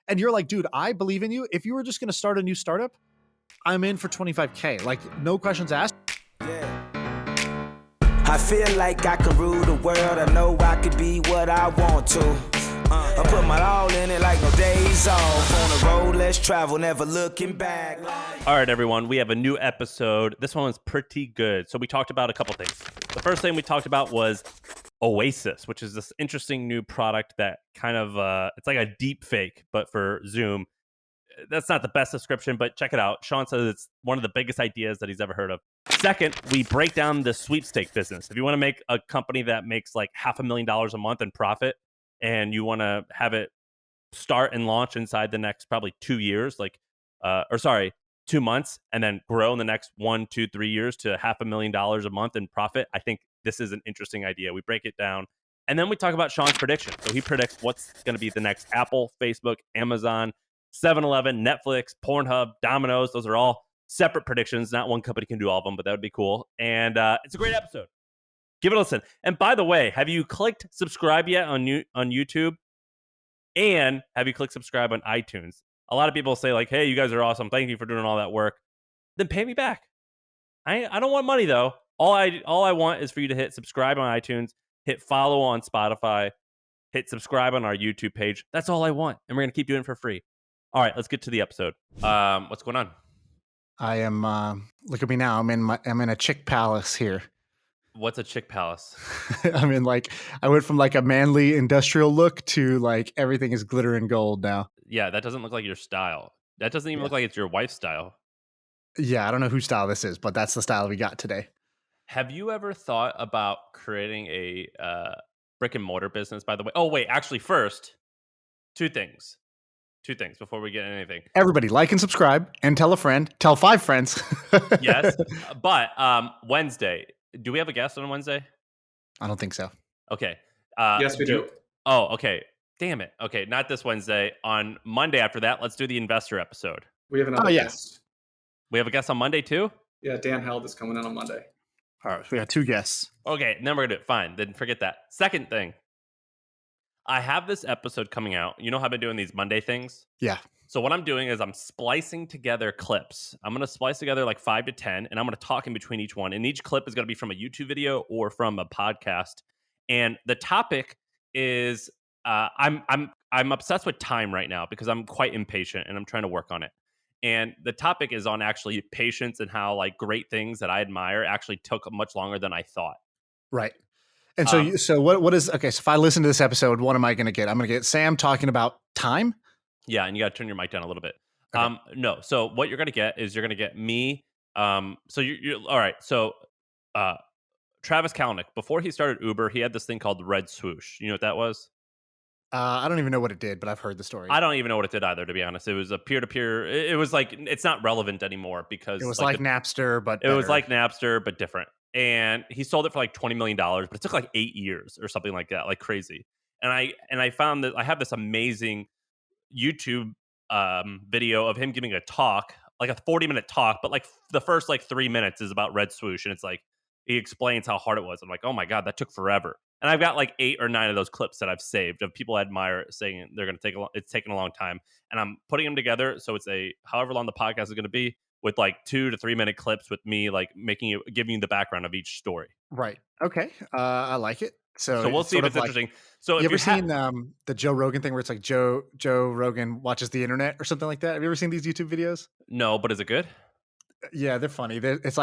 And you're like, dude, I believe in you. If you were just going to start a new startup, I'm in for 25K. Like, no questions asked. I feel like I can rule the world. I know I could be what I want to. I put my all in it like no days off. On the road, let's travel, never looking back. All right, everyone, we have a new episode. This one was pretty good. So we talked about a couple things. The first thing we talked about was Oasis, which is this interesting new product that kind of, it's like a deep fake, but for Zoom. That's not the best description, but check it out. Shaan says it's one of the biggest ideas that he's ever heard of. Second, we break down the sweepstake business. If you want to make a company that makes like $500,000 a month in profit and you want to have it start and launch inside the next probably 2 years, 2 months, and then grow in the next 1, 2, 3 years to $500,000 a month in profit, I think this is an interesting idea. We break it down. And then we talk about Shaan's prediction. So he predicts what's going to be the next Apple, Facebook, Amazon, 7-Eleven, Netflix, Pornhub, Domino's. Those are all separate predictions. Not one company can do all of them, but that would be cool. And it's a great episode. Give it a listen. And by the way, have you clicked subscribe yet on YouTube? And have you clicked subscribe on iTunes? A lot of people say like, hey, you guys are awesome. Thank you for doing all that work. Then pay me back. I don't want money, though. All I want is for you to hit subscribe on iTunes, hit follow on Spotify, hit subscribe on our YouTube page. That's all I want. And we're going to keep doing it for free. All right, let's get to the episode. What's going on? I am, look at me now. I'm in a chick palace here. What's a chick palace? I went from like a manly industrial look to like everything is glitter and gold now. Yeah, that doesn't look like your style. That doesn't even look like it's your wife's style. Yeah, I don't know whose style this is, but that's the style we got today. Have you ever thought about creating a brick and mortar business, by the way? Oh, wait, actually, first, two things before we get anything. Everybody like and subscribe and tell a friend, tell 5 friends. Yes, but Wednesday, do we have a guest on Wednesday? I don't think so. Okay. Yes, we do. Oh, okay. Damn it. Okay, not this Wednesday. On Monday after that, let's do the investor episode. We have another guest. We have a guest on Monday too? Yeah, Dan Held is coming in on Monday. All right, so we got 2 guests. Okay, then we're going to do it. Fine, then forget that. Second thing. I have this episode coming out. You know how I've been doing these Monday things? Yeah. So what I'm doing is I'm splicing together clips. I'm going to splice together like 5 to 10, and I'm going to talk in between each one. And each clip is going to be from a YouTube video or from a podcast. And the topic is I'm obsessed with time right now because I'm quite impatient and I'm trying to work on it. And the topic is on actually patience and how like great things that I admire actually took much longer than I thought. Right. And so what is, okay, so if I listen to this episode, what am I going to get? I'm going to get Sam talking about time. Yeah, and you got to turn your mic down a little bit. Okay. No, so what you're going to get is you're going to get me. So you're all right. So Travis Kalanick, before he started Uber, he had this thing called Red Swoosh. You know what that was? I don't even know what it did, but I've heard the story. I don't even know what it did either, to be honest. It was a peer-to-peer. It was like, it's not relevant anymore because it was like Napster, but better. It was like Napster, but different. And he sold it for like $20 million, but it took like 8 years or something like that, like crazy. And I found that I have this amazing YouTube video of him giving a talk, like a 40-minute talk, but like the first like 3 minutes is about Red Swoosh, and it's like he explains how hard it was. I'm like, oh my god, that took forever. And I've got like 8 or 9 of those clips that I've saved of people I admire saying they're going to it's taken a long time, and I'm putting them together so it's a however long the podcast is going to be with like 2 to 3 minute clips with me like giving you the background of each story. Right. Okay. I like it. So we'll see if it's interesting. So you ever seen the Joe Rogan thing where it's like Joe Rogan watches the internet or something like that? Have you ever seen these YouTube videos? No, but is it good? Yeah, they're funny. It's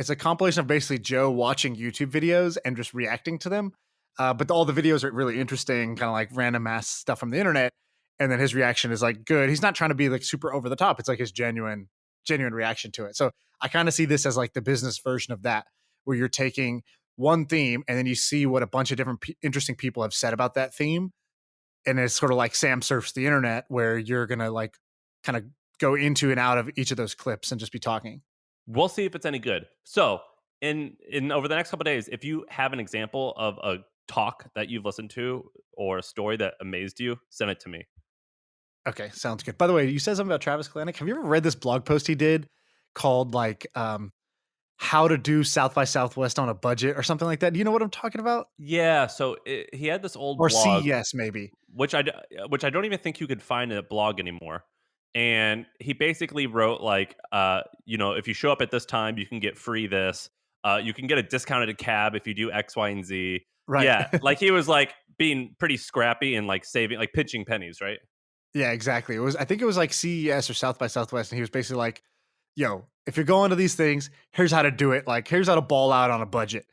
a compilation of basically Joe watching YouTube videos and just reacting to them. But all the videos are really interesting, kind of like random ass stuff from the internet. And then his reaction is like good. He's not trying to be like super over the top. It's like his genuine reaction to it. So I kind of see this as like the business version of that, where you're taking one theme and then you see what a bunch of different interesting people have said about that theme. And it's sort of like Sam surfs the internet, where you're going to like kind of go into and out of each of those clips and just be talking. We'll see if it's any good. So in over the next couple of days, if you have an example of a talk that you've listened to or a story that amazed you, send it to me. Okay, sounds good. By the way, you said something about Travis Kalanick. Have you ever read this blog post he did called like how to do South by Southwest on a budget or something like that. Do you know what I'm talking about? Yeah, so he had this old Or blog, CES maybe. which which I don't even think you could find a blog anymore. And he basically wrote like, if you show up at this time, you can get free this. You can get a discounted cab if you do X, Y, and Z. Right. Yeah, like he was like being pretty scrappy and like saving, like pinching pennies, right? Yeah, exactly. I think it was like CES or South by Southwest, and he was basically like, "Yo, if you're going to these things, here's how to do it. Like, here's how to ball out on a budget."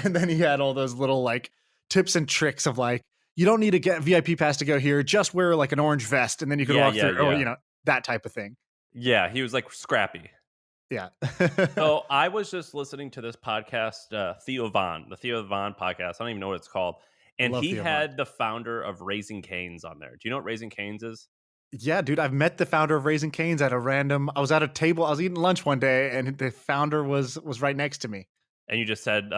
And then he had all those little like tips and tricks of like, you don't need to get VIP pass to go here. Just wear like an orange vest, and then you can Yeah, walk yeah, through, or yeah, that type of thing. yeah. He was like scrappy. Yeah. So I was just listening to this podcast, the Theo Vaughn podcast. I don't even know what it's called. I And love he Theo Von. had the founder of Raising Cane's on there. Do you know what Raising Cane's is? Yeah, dude, I've met the founder of Raising Cane's at a random. I was at a table. I was eating lunch one day, and the founder was right next to me. And you just said,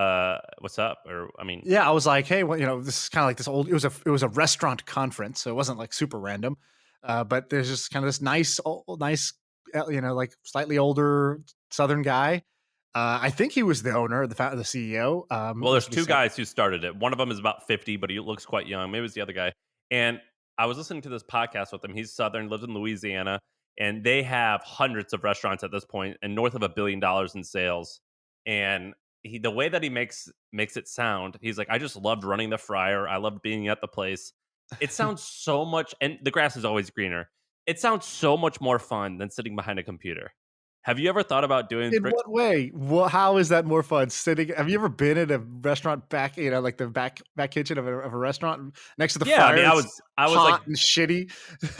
"What's up?" Or I mean, Yeah, I was like, "Hey, well, this is kind of like this old." It was a restaurant conference, so it wasn't like super random. But there's just kind of this nice, like slightly older Southern guy. I think he was the owner, the CEO. well, Was there's what he two said. guys who started it. One of them is about 50, but he looks quite young. Maybe it's the other guy. And I was listening to this podcast with him. He's Southern, lives in Louisiana, and they have hundreds of restaurants at this point and north of $1 billion in sales. And the way that he makes it sound, he's like, I just loved running the fryer. I loved being at the place. It sounds so much, and the grass is always greener. It sounds so much more fun than sitting behind a computer. Have you ever thought about doing? In what way? How is that more fun? Sitting? Have you ever been in a restaurant back? Like the back kitchen of a restaurant next to the Yeah, I fryer. mean, It's I was like hot and shitty.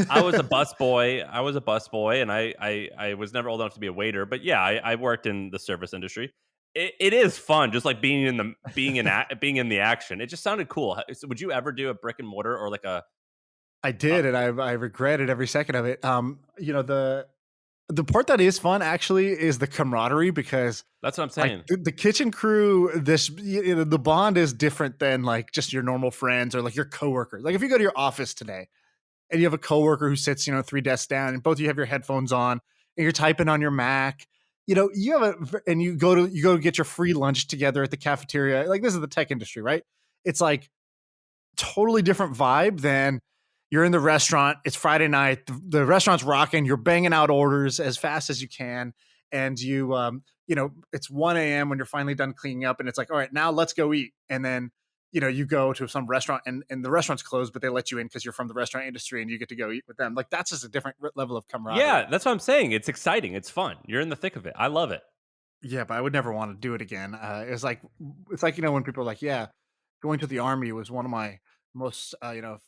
I was a busboy. I was a busboy, and I was never old enough to be a waiter. But yeah, I worked in the service industry. It is fun, just like being in the action. It just sounded cool. So would you ever do a brick and mortar or like a? I Uh, did, and I regretted every second of it. The part that is fun actually is the camaraderie because that's what I'm like saying. the kitchen crew, the bond is different than like just your normal friends or like your coworkers. Like if you go to your office today and you have a coworker who sits, three desks down, and both of you have your headphones on and you're typing on your Mac, and you go to get your free lunch together at the cafeteria. Like this is the tech industry, right? It's like totally different vibe than you're in the restaurant. It's Friday night. The restaurant's rocking. You're banging out orders as fast as you can. And it's 1 a.m. when you're finally done cleaning up. And it's like, all right, now let's go eat. And then, you go to some restaurant and the restaurant's closed, but they let you in because you're from the restaurant industry and you get to go eat with them. Like that's just a different level of camaraderie. Yeah, that's what I'm saying. It's exciting. It's fun. You're in the thick of it. I love it. Yeah, but I would never want to do it again. It's like when people are like, yeah, going to the army was one of my most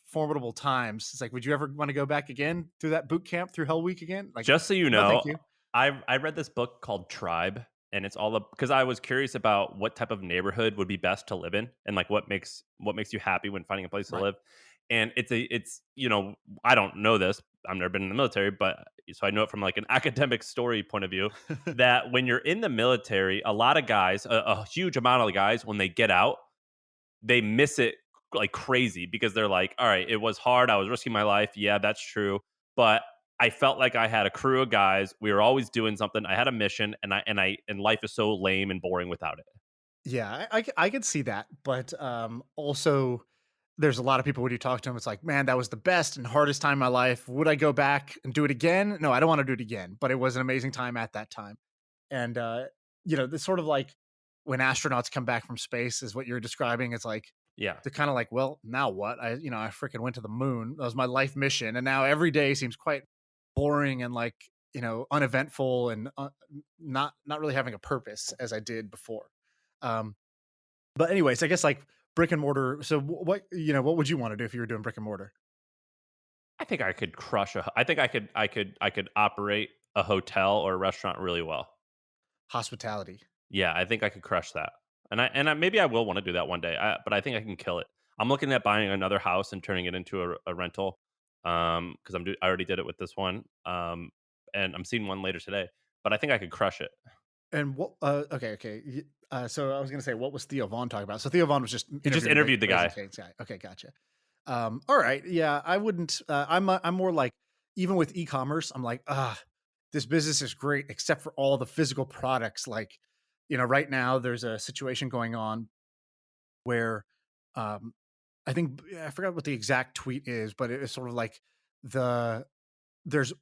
formidable times. It's like, would you ever want to go back again through that boot camp through Hell Week again? Like, Just so you no, know, thank you. I read this book called Tribe, and it's all because I was curious about what type of neighborhood would be best to live in, and like what makes you happy when finding a place to Right. live. And I don't know this. I've never been in the military, but so I know it from like an academic story point of view that when you're in the military, a lot of guys, a huge amount of guys, when they get out, they miss it like crazy because they're like, all right, it was hard. I was risking my life. Yeah, that's true. But I felt like I had a crew of guys. We were always doing something. I had a mission, and life is so lame and boring without it. Yeah, I could see that, but also there's a lot of people when you talk to them, it's like, man, that was the best and hardest time of my life. Would I go back and do it again? No, I don't want to do it again, but it was an amazing time at that time. And this sort of like when astronauts come back from space is what you're describing. It's like Yeah. they're kind of like, well, now what? I freaking went to the moon. That was my life mission, and now every day seems quite boring and like uneventful and not really having a purpose as I did before. Um, but anyways, I guess like brick and mortar. So what would you want to do if you were doing brick and mortar? I think I could crush I think I could operate a hotel or a restaurant really well. Hospitality. Yeah, I think I could crush that. And maybe I will want to do that one day. But I think I can kill it. I'm looking at buying another house and turning it into a rental. Because I already did it with this one. And I'm seeing one later today. But I think I could crush it. And what? Okay. So I was gonna say, what was Theo Vaughn talking about? So Theo Vaughn was just He just interviewing interviewed the Raising guy. Cane's guy. Okay, gotcha. All right. Yeah, I wouldn't. I'm more like even with e-commerce, I'm like, this business is great except for all the physical products like right now there's a situation going on where um, I think I forgot what the exact tweet is, but it's sort of like the there's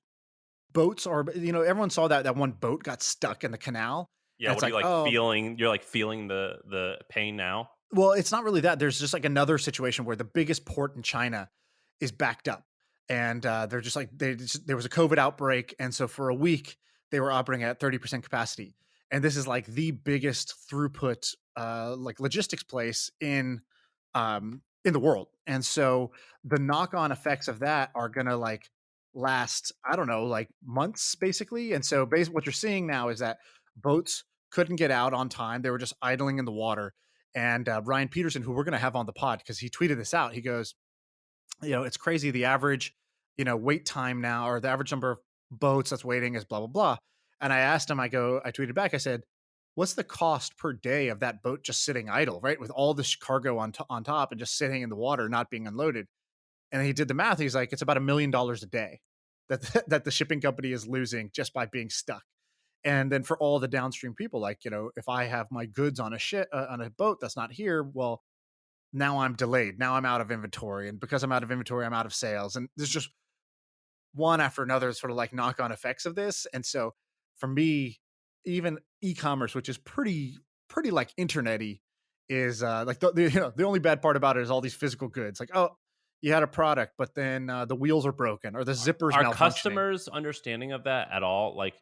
boats are everyone saw that one boat got stuck in the canal, Yeah, and it's what are you like, like oh, feeling? You're like feeling the pain now. well, it's not really that. There's just like another situation where the biggest port in China is backed up, and they're just like there was a COVID outbreak, and so for a week they were operating at 30% capacity, and this is like the biggest throughput like logistics place in the world, and so the knock on effects of that are gonna like last, I don't know, like months basically, and so basically what you're seeing now is that boats couldn't get out on time; they were just idling in the water, and Ryan Peterson, who we're going to have on the pod because he tweeted this out, he goes, it's crazy. The average, wait time now, or the average number of boats that's waiting is blah, blah, blah. And I asked him, I tweeted back, I said, what's the cost per day of that boat just sitting idle, right? With all this cargo on top and just sitting in the water, not being unloaded. And he did the math. He's like, it's about $1 million a day that, that the shipping company is losing just by being stuck. And then for all the downstream people, like, if I have my goods on a ship, on a boat that's not here, well, now I'm delayed. Now I'm out of inventory. And because I'm out of inventory, I'm out of sales. And there's just one after another sort of like knock on effects of this. And so for me, even e-commerce, which is pretty like internety, is like the only bad part about it is all these physical goods. Like, oh, you had a product, but then the wheels are broken or the zipper's Are malfunctioning. customers understanding of that at all? Like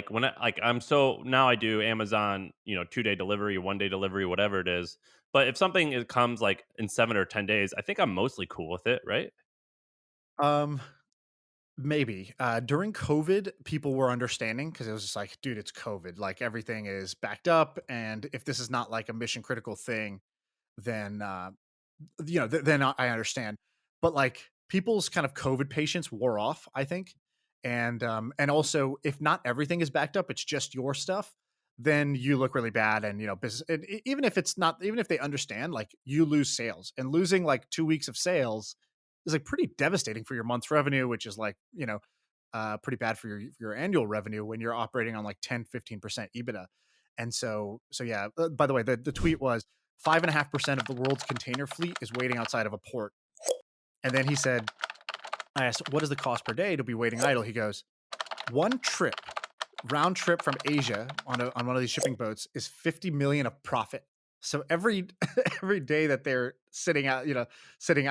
when I'm so now I do Amazon, 2-day delivery, 1-day delivery, whatever it is. But if something comes like in 7 or 10 days, I think I'm mostly cool with it, right? Um, Maybe. During COVID, people were understanding because it was just like, dude, it's COVID. Like everything is backed up. And if this is not like a mission critical thing, then then I understand. But like people's kind of COVID patience wore off, I think. And also if not everything is backed up, it's just your stuff, then you look really bad. And business, and even if it's not, even if they understand, like you lose sales, and losing like 2 weeks of sales is like pretty devastating for your month's revenue, which is like, pretty bad for your annual revenue when you're operating on like 10-15% EBITDA. And so yeah, by the way, the tweet was 5.5% of the world's container fleet is waiting outside of a port. And then he said, I asked, what is the cost per day to be waiting idle? He goes, one trip, round trip from Asia on one of these shipping boats is 50 million of profit. So every every day that they're sitting out, sitting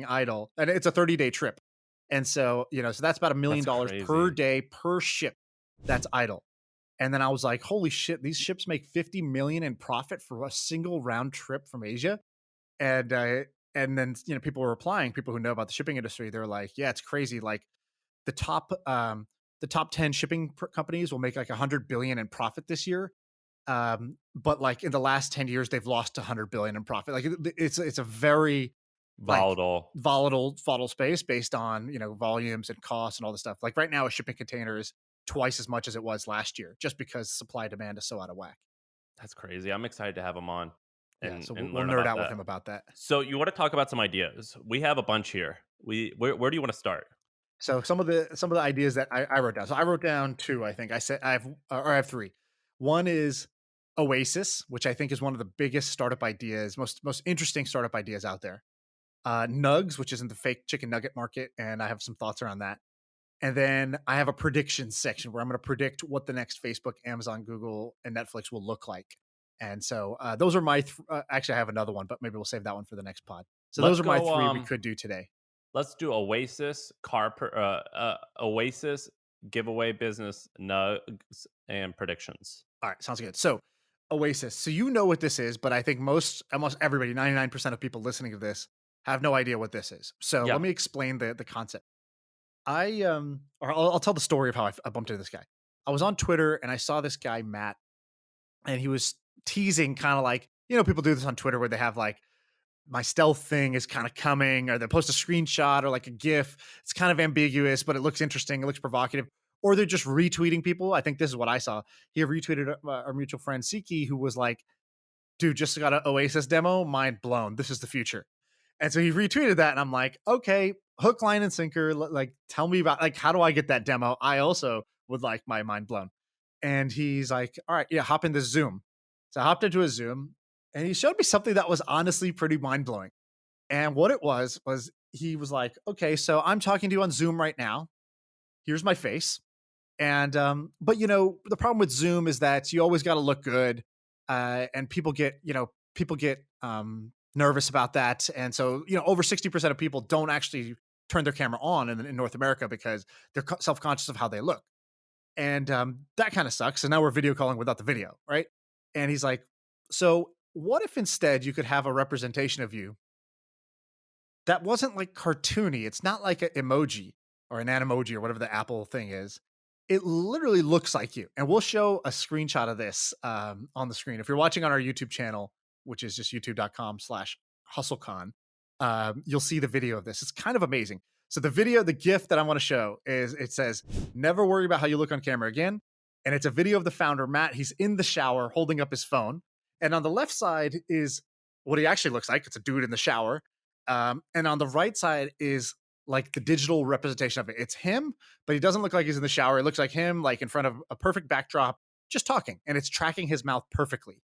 idle, and it's a 30-day trip. And so, so that's about $1 million That's per crazy. day per ship that's idle. And then I was like, holy shit, these ships make 50 million in profit for a single round trip from Asia. And then, people were replying, people who know about the shipping industry, they're like, yeah, it's crazy. Like the top 10 shipping companies will make like 100 billion in profit this year. But like in the last 10 years, they've lost 100 billion in profit. Like it's a very like Volatile. volatile space based on, volumes and costs and all this stuff. Like right now, a shipping container is twice as much as it was last year, just because supply demand is so out of whack. That's crazy. I'm excited to have him on Yeah. and So and we'll learn nerd about out with that. him about that. So you want to talk about some ideas? We have a bunch here. Where do you want to start? So some of the ideas that I wrote down. So I wrote down two. I think I said I have three. One is Oasis, which I think is one of the biggest startup ideas, most interesting startup ideas out there. Nugs, which is in the fake chicken nugget market, and I have some thoughts around that. And then I have a predictions section where I'm going to predict what the next Facebook, Amazon, Google, and Netflix will look like. And so those are my. Actually, I have another one, but maybe we'll save that one for the next pod. So Let's those are my go. three we could do today. Let's do Oasis giveaway business nugs and predictions. All right, sounds good. So Oasis. So you know what this is, but I think almost everybody, 99% of people listening to this have no idea what this is. So Yeah. let me explain the concept. Or I'll tell the story of how I bumped into this guy. I was on Twitter and I saw this guy, Matt, and he was teasing kind of like, people do this on Twitter where they have like, my stealth thing is kind of coming, or they post a screenshot or like a GIF. It's kind of ambiguous, but it looks interesting. It looks provocative. Or they're just retweeting people. I think this is what I saw. He retweeted our mutual friend Siki, who was like, dude, just got an Oasis demo. Mind blown. This is the future. And so he retweeted that. And I'm like, okay, hook, line, and sinker. Like, tell me about, like, how do I get that demo? I also would like my mind blown. And he's like, all right, yeah, hop in this Zoom. So I hopped into a Zoom and he showed me something that was honestly pretty mind blowing. And what it was he was like, okay, so I'm talking to you on Zoom right now. Here's my face. And but the problem with Zoom is that you always got to look good, and people get nervous about that, and so over 60% of people don't actually turn their camera on in North America because they're self conscious of how they look, and that kind of sucks. So now we're video calling without the video, right? And he's like, so what if instead you could have a representation of you that wasn't like cartoony. It's not like an emoji or an Animoji or whatever the Apple thing is. It literally looks like you. And we'll show a screenshot of this on the screen. If you're watching on our YouTube channel, which is just youtube.com/hustlecon, you'll see the video of this. It's kind of amazing. So the GIF that I want to show is it says, never worry about how you look on camera again. And it's a video of the founder, Matt. He's in the shower holding up his phone. And on the left side is what he actually looks like. It's a dude in the shower. And on the right side is like the digital representation of it. It's him, but he doesn't look like he's in the shower. It looks like him, like in front of a perfect backdrop, just talking, and it's tracking his mouth perfectly.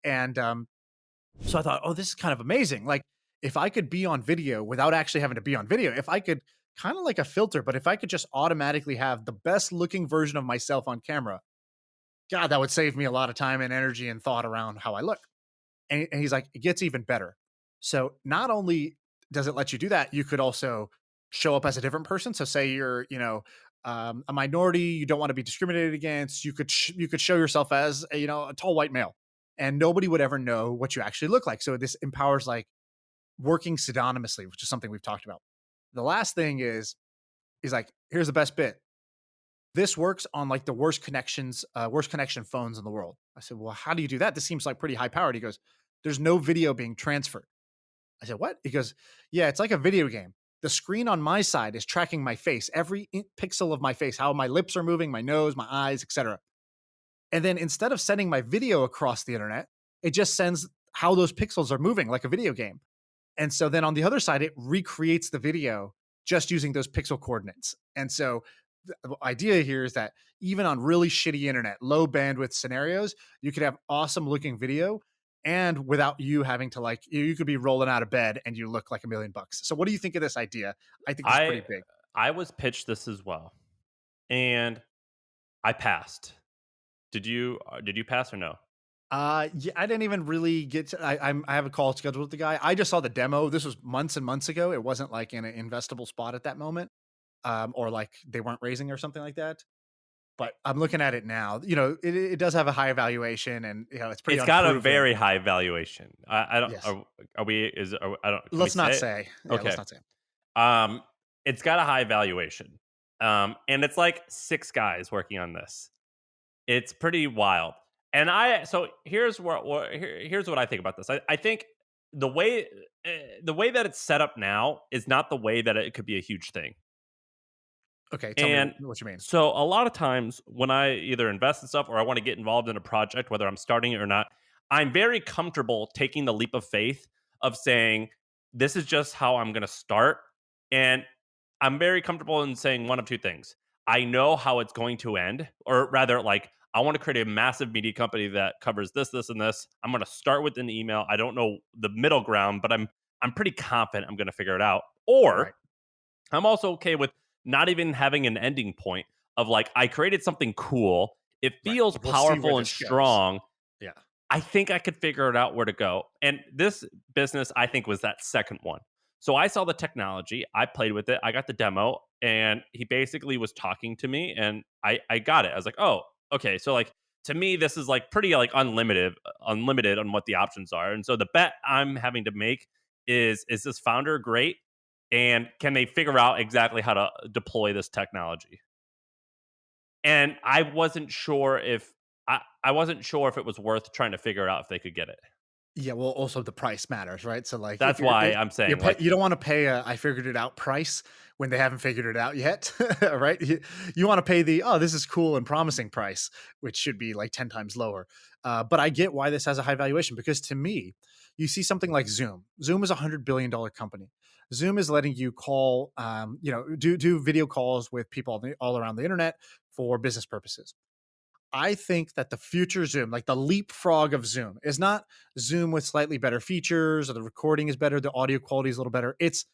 And so I thought, oh, this is kind of amazing. Like if I could be on video without actually having to be on video, if I could kind of like a filter, but if I could just automatically have the best looking version of myself on camera, God, that would save me a lot of time and energy and thought around how I look. And he's like, it gets even better. So not only does it let you do that, you could also show up as a different person. So say you're, a minority, you don't want to be discriminated against. You could show yourself as a tall white male, and nobody would ever know what you actually look like. So this empowers like working pseudonymously, which is something we've talked about. The last thing is like, here's the best bit. This works on like the worst connection phones in the world. I said, well, how do you do that? This seems like pretty high powered. He goes, there's no video being transferred. I said, what? He goes, yeah, it's like a video game. The screen on my side is tracking my face, every pixel of my face, how my lips are moving, my nose, my eyes, etc. And then instead of sending my video across the internet, it just sends how those pixels are moving like a video game. And so then on the other side, it recreates the video just using those pixel coordinates. And so the idea here is that even on really shitty internet, low bandwidth scenarios, you could have awesome looking video, and without you having to like, you could be rolling out of bed and you look like $1 million. So what do you think of this idea? I think it's pretty big. I was pitched this as well, and I passed. Did you pass or no? Yeah, I didn't even really get to, I have a call scheduled with the guy. I just saw the demo. This was months and months ago. It wasn't like in an investable spot at that moment. Or like they weren't raising or something like that. But I'm looking at it now. It does have a high valuation, and it's pretty. It's got a unproven. very high valuation. I don't. Yes. Are we? Is are, I don't. Can Let's we not say it? say. Yeah, Okay. let's not say. It's got a high valuation. And it's like 6 guys working on this. It's pretty wild. And here's here's what I think about this. I think the way that it's set up now is not the way that it could be a huge thing. Okay, tell And me what you mean. so a lot of times when I either invest in stuff or I want to get involved in a project, whether I'm starting it or not, I'm very comfortable taking the leap of faith of saying, this is just how I'm going to start. And I'm very comfortable in saying one of two things. I know how it's going to end, or rather, like, I want to create a massive media company that covers this, this, and this. I'm going to start with an email. I don't know the middle ground, but I'm pretty confident I'm going to figure it out. Or Right. I'm also okay with not even having an ending point of like, I created something cool. It feels We'll see where powerful and this goes. strong. Yeah. I think I could figure it out where to go. And this business, I think, was that second one. So I saw the technology. I played with it. I got the demo, and he basically was talking to me, and I got it. I was like, oh, okay. So like, to me, this is like pretty like unlimited on what the options are. And so the bet I'm having to make is this founder great? And can they figure out exactly how to deploy this technology? And I wasn't sure if it was worth trying to figure out if they could get it. Yeah, well, also the price matters, right? So like, That's why I'm saying, like, you don't want to pay a "I figured it out" price when they haven't figured it out yet, right? You want to pay the "oh, this is cool and promising" price, which should be like 10 times lower. But I get why this has a high valuation, because to me, you see something like Zoom. Zoom is $100 billion company. Zoom is letting you call, do video calls with people all around the internet for business purposes. I think that the future Zoom, like the leapfrog of Zoom, is not Zoom with slightly better features or the recording is better, the audio quality is a little better. It's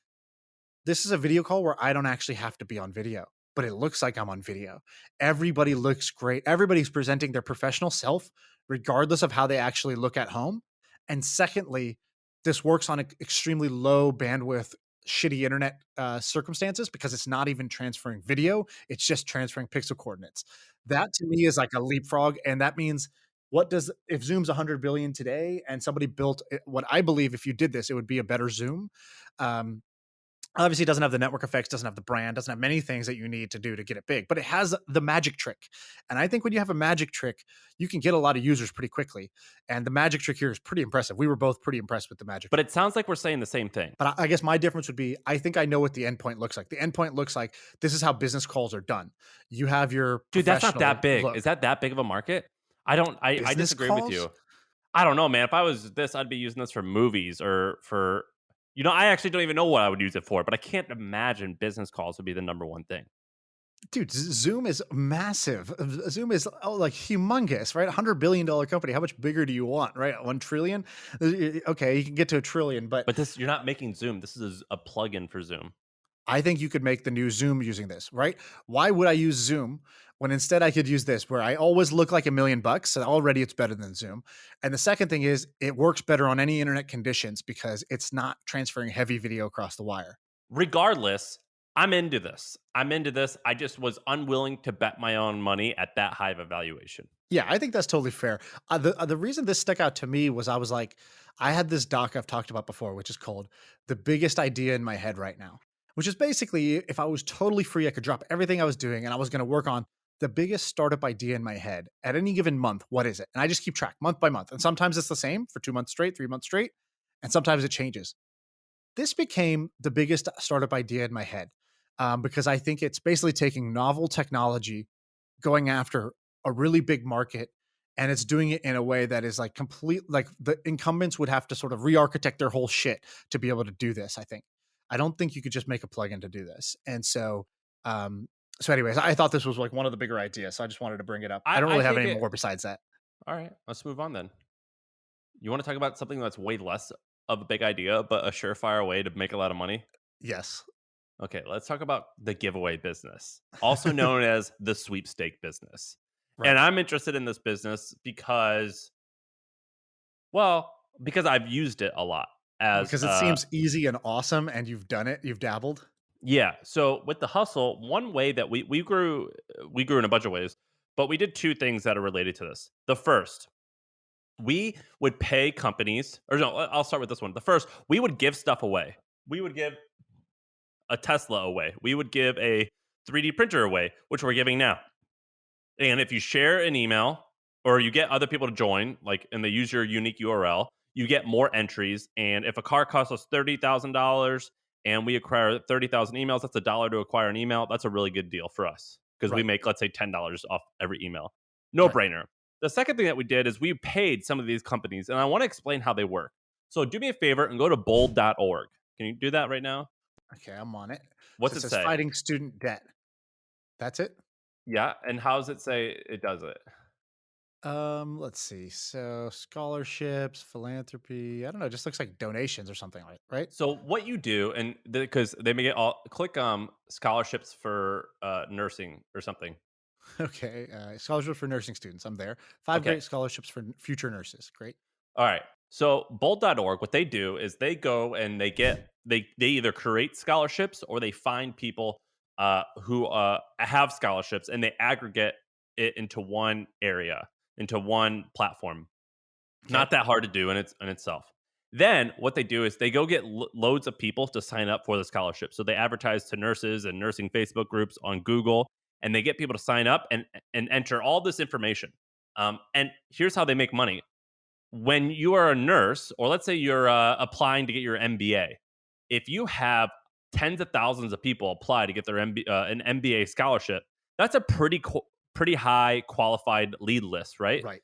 this is a video call where I don't actually have to be on video, but it looks like I'm on video. Everybody looks great. Everybody's presenting their professional self, regardless of how they actually look at home. And secondly, this works on extremely low bandwidth, shitty internet circumstances because it's not even transferring video, it's just transferring pixel coordinates. That to me is like a leapfrog. And that means what does if Zoom's 100 billion today and somebody built what I believe if you did this, it would be a better Zoom. Um, Obviously, it doesn't have the network effects, doesn't have the brand, doesn't have many things that you need to do to get it big, but it has the magic trick. And I think when you have a magic trick, you can get a lot of users pretty quickly. And the magic trick here is pretty impressive. We were both pretty impressed with the magic But trick. it sounds like we're saying the same thing. But I guess my difference would be I think I know what the endpoint looks like. The endpoint looks like this is how business calls are done. You have your Dude, that's not that professional big. look. Is that big of a market? I Business disagree with calls? you. I don't know, man. If I was this, I'd be using this for movies or for, I actually don't even know what I would use it for, but I can't imagine business calls would be the number one thing. Dude, Zoom is massive. Zoom is like humongous, right? $100 billion company. How much bigger do you want, right? 1 trillion? Okay, you can get to a trillion, but But you're not making Zoom. This is a plug-in for Zoom. I think you could make the new Zoom using this, right? Why would I use Zoom when instead I could use this where I always look like $1,000,000? So already it's better than Zoom. And the second thing is it works better on any internet conditions because it's not transferring heavy video across the wire. Regardless, I'm into this. I just was unwilling to bet my own money at that high of a valuation. Yeah, I think that's totally fair. The reason this stuck out to me was I was like, I had this doc I've talked about before, which is called The Biggest Idea in My Head Right Now, which is basically if I was totally free, I could drop everything I was doing and I was going to work on the biggest startup idea in my head at any given month. What is it? And I just keep track month by month. And sometimes it's the same for 2 months straight, 3 months straight, and sometimes it changes. This became the biggest startup idea in my head because I think it's basically taking novel technology, going after a really big market, and it's doing it in a way that is like complete, like the incumbents would have to sort of re-architect their whole shit to be able to do this. I think. I don't think you could just make a plugin to do this. And um, so anyways, I thought this was like one of the bigger ideas. So I just wanted to bring it up. I don't really have any more besides that. All right, let's move on then. You want to talk about something that's way less of a big idea, but a surefire way to make a lot of money? Yes. Okay, let's talk about the giveaway business, also known as the sweepstake business. Right. And I'm interested in this business because I've used it a lot Because it seems easy and awesome and you've done it, you've dabbled. yeah. So with the hustle, one way that we grew in a bunch of ways, but we did two things that are related to this. The first, we would pay companies, or no, I'll start with this one. The first, we would give stuff away. We would give a Tesla away. We would give a 3D printer away, which we're giving now. And if you share an email or you get other people to join, like, and they use your unique URL, you get more entries. And if a car costs us $30,000 and we acquire 30,000 emails, that's $1 to acquire an email. That's a really good deal for us because we make, let's say, $10 off every email. No brainer. The second thing that we did is we paid some of these companies, and I want to explain how they work. So do me a favor and go to bold.org. Can you do that right now? Okay, I'm on it. What's So it says say? fighting student debt. That's it. Yeah, and how does it say it does it? Let's see. So scholarships, philanthropy. I don't know. It just looks like donations or something like, right? So what you do, and because they make it all, click scholarships for nursing or something. Okay. Scholarships for nursing students. I'm there. 5 Okay. great scholarships for future nurses. Great. All right. So bold.org, what they do is they go and they either create scholarships or they find people who have scholarships and they aggregate it into one area, into one platform. Okay. Not that hard to do in itself. Then what they do is they go get loads of people to sign up for the scholarship. So they advertise to nurses and nursing Facebook groups on Google, and they get people to sign up and enter all this information. And here's how they make money. When you are a nurse, or let's say you're applying to get your MBA, if you have tens of thousands of people apply to get their an MBA scholarship, that's a pretty high qualified lead list, right? Right.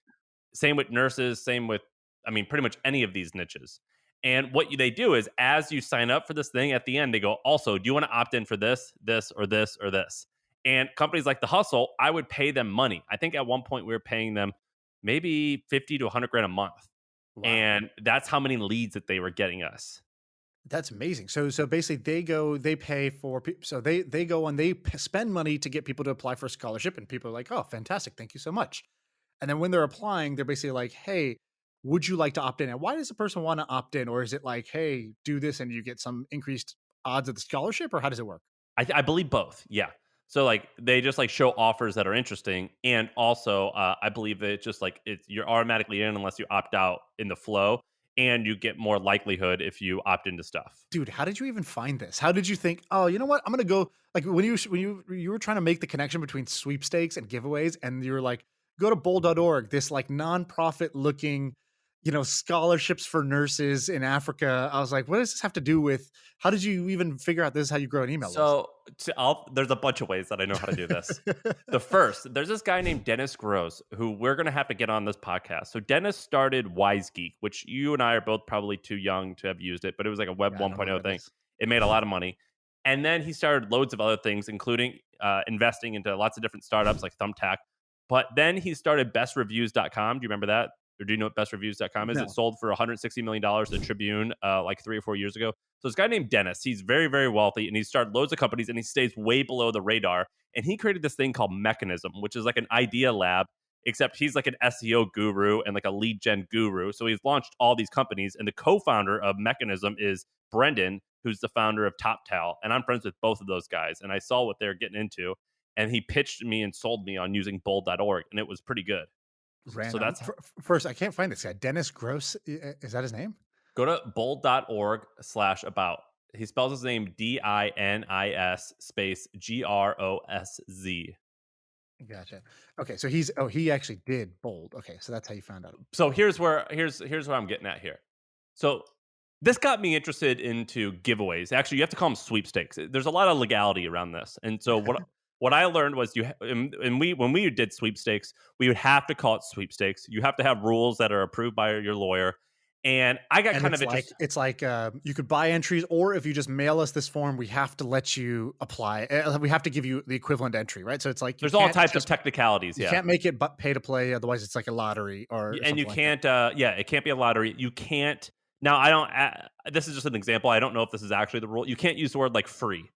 Same with nurses, same with, pretty much any of these niches. And what they do is as you sign up for this thing at the end, they go, also, do you want to opt in for this, or this, or this? And companies like The Hustle, I would pay them money. I think at one point we were paying them maybe 50 to 100 grand a month. Wow. And that's how many leads that they were getting us. That's amazing. So basically they pay for so they go and they spend money to get people to apply for a scholarship, and people are like, "Oh, fantastic. Thank you so much." And then when they're applying, they're basically like, "Hey, would you like to opt in?" And why does a person want to opt in? Or is it like, "Hey, do this and you get some increased odds of the scholarship," or how does it work? I believe both. Yeah. So like they just like show offers that are interesting, and also I believe that it's just like you're automatically in unless you opt out in the flow, and you get more likelihood if you opt into stuff. Dude, how did you even find this? How did you think, "Oh, you know what? I'm going to go," like when you were trying to make the connection between sweepstakes and giveaways, and you were like, "Go to bold.org, this like nonprofit looking, scholarships for nurses in Africa." I was like, "What does this have to do with, how did you even figure out this is how you grow an email list?" So there's a bunch of ways that I know how to do this. The first, there's this guy named Dennis Gross who we're going to have to get on this podcast. So Dennis started WiseGeek, which you and I are both probably too young to have used it, but it was like a Web Yeah, I don't know 1.0 what it thing. is. It made a lot of money. And then he started loads of other things, including investing into lots of different startups like Thumbtack. But then he started bestreviews.com. Do you remember that? Or do you know what bestreviews.com is? It No. sold for $160 million to Tribune like 3 or 4 years ago. So this guy named Dennis, he's very, very wealthy, and he started loads of companies, and he stays way below the radar. And he created this thing called Mechanism, which is like an idea lab, except he's like an SEO guru and like a lead gen guru. So he's launched all these companies, and the co-founder of Mechanism is Brendan, who's the founder of TopTal. And I'm friends with both of those guys, and I saw what they're getting into. And he pitched me and sold me on using bold.org, and it was pretty good. So Random. that's First, I can't find this guy. Dennis Gross, is that his name? Go to bold.org/about. He spells his name DINIS space GROSZ. Gotcha. Okay, so he actually did bold. Okay, so that's how you found out. So here's what I'm getting at here. So this got me interested into giveaways. Actually, you have to call them sweepstakes. There's a lot of legality around this. And so what I learned was and we when we did sweepstakes, we would have to call it sweepstakes. You have to have rules that are approved by your lawyer. And I got And kind of interested. it's like you could buy entries, or if you just mail us this form, we have to let you apply. We have to give you the equivalent entry, right? So it's like There's all types of technicalities. you Yeah. can't make it but pay to play, otherwise it's like a lottery or And you something like that. can't it can't be a lottery. You can't. Now I don't this is just an example. I don't know if this is actually the rule. You can't use the word like free,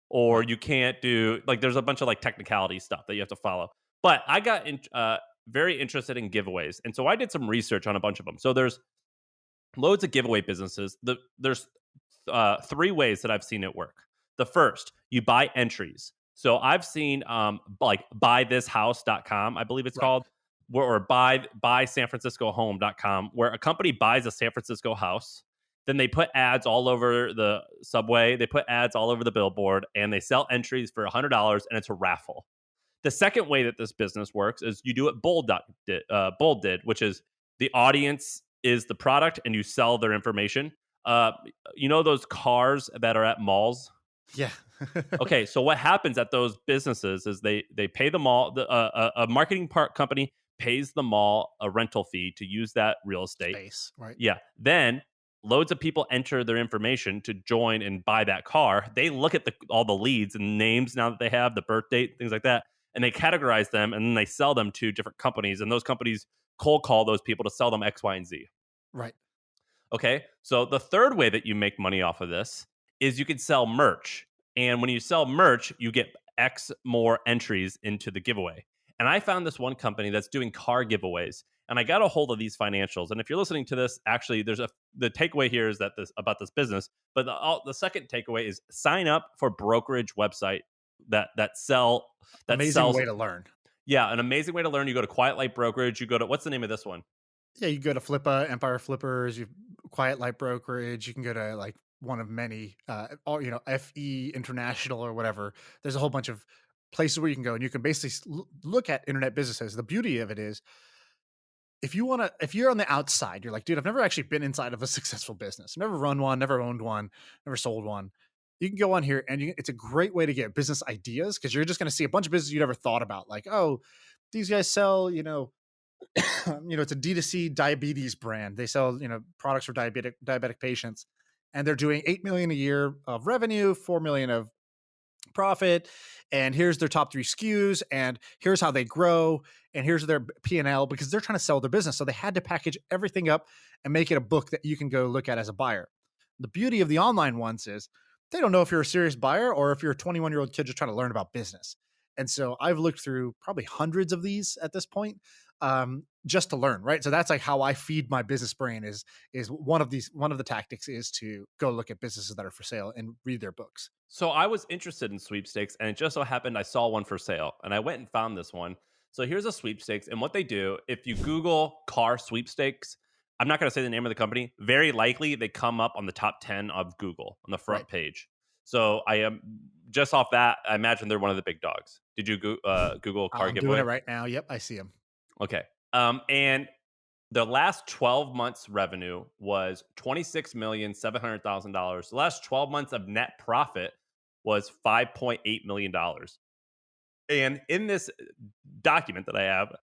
or Right. you can't do like, there's a bunch of like technicality stuff that you have to follow. But I got very interested in giveaways, and so I did some research on a bunch of them. So there's loads of giveaway businesses. There's three ways that I've seen it work. The first, you buy entries. So I've seen like buythishouse.com, I believe it's Right. called, or buy sanfranciscohome.com, where a company buys a San Francisco house. Then they put ads all over the subway, they put ads all over the billboard, and they sell entries for $100, and it's a raffle. The second way that this business works is you do what Bold did, which is the audience is the product, and you sell their information. Uh, you know those cars that are at malls? Yeah. Okay, so what happens at those businesses is they pay the mall, a marketing company pays the mall a rental fee to use that real estate. Space, right? Yeah. Then loads of people enter their information to join and buy that car. They look at all the leads and names now that they have, the birth date, things like that, and they categorize them, and then they sell them to different companies, and those companies cold call those people to sell them X, Y, and Z. Right. Okay. So the third way that you make money off of this is you can sell merch. And when you sell merch, you get X more entries into the giveaway. And I found this one company that's doing car giveaways. And I got a hold of these financials. And if you're listening to this, actually, the takeaway here is that about this business. But the second takeaway is sign up for brokerage website that Amazing sells. way to learn. Yeah, an amazing way to learn. You go to Quiet Light Brokerage. You go to, what's the name of this one? Yeah, you go to Flippa, Empire Flippers, you Quiet Light Brokerage. You can go to like one of many, all FE International or whatever. There's a whole bunch of places where you can go, and you can basically look at internet businesses. The beauty of it is, if you're on the outside, you're like, dude, I've never actually been inside of a successful business. Never run one, never owned one, never sold one. You can go on here, and it's a great way to get business ideas, because you're just going to see a bunch of businesses you never thought about. Like, oh, these guys sell, it's a D2C diabetes brand. They sell, products for diabetic patients, and they're doing 8 million a year of revenue, 4 million of profit, and here's their top 3 SKUs, and here's how they grow, and here's their P&L, because they're trying to sell their business. So they had to package everything up and make it a book that you can go look at as a buyer. The beauty of the online ones is they don't know if you're a serious buyer or if you're a 21-year-old kid just trying to learn about business. And so I've looked through probably hundreds of these at this point, just to learn, right? So that's like how I feed my business brain is one of the tactics is to go look at businesses that are for sale and read their books. So I was interested in sweepstakes, and it just so happened I saw one for sale, and I went and found this one. So here's a sweepstakes, and what they do, if you Google car sweepstakes, I'm not going to say the name of the company. Very likely, they come up on the top 10 of Google on the front Right. page. So I am just off that. I imagine they're one of the big dogs. Did you Google car I'm doing it giveaway? right now. Yep, I see them. Okay. And the last 12 months revenue was $26,700,000. The last 12 months of net profit was $5.8 million. And in this document that I have,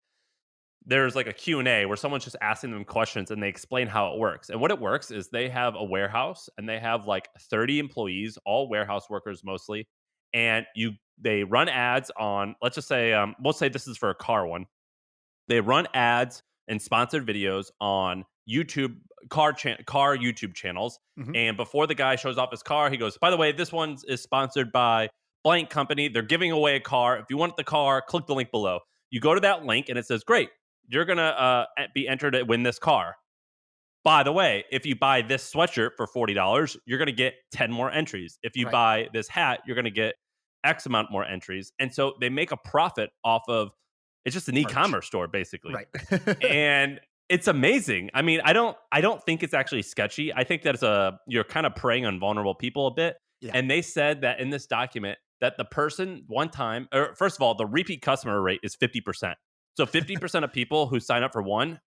there's like a Q&A where someone's just asking them questions and they explain how it works. And what it works is they have a warehouse and they have like 30 employees, all warehouse workers mostly. And they run ads on, let's just say, we'll say this is for a car one. They run ads and sponsored videos on YouTube car YouTube channels. Mhm. And before the guy shows off his car, he goes, "By the way, this one is sponsored by blank company. They're giving away a car. If you want the car, click the link below." You go to that link and it says, "Great, you're gonna be entered to win this car. By the way, if you buy this sweatshirt for $40, you're gonna get 10 more entries. If you Right. buy this hat, you're gonna get X amount more entries." And so they make a profit off of it's just an Merch. e-commerce store basically. Right. And it's amazing. I mean, I don't think it's actually sketchy. I think that you're kind of preying on vulnerable people a bit. Yeah. And they said that in this document that the person one time, or first of all, the repeat customer rate is 50%. So 50% of people who sign up for one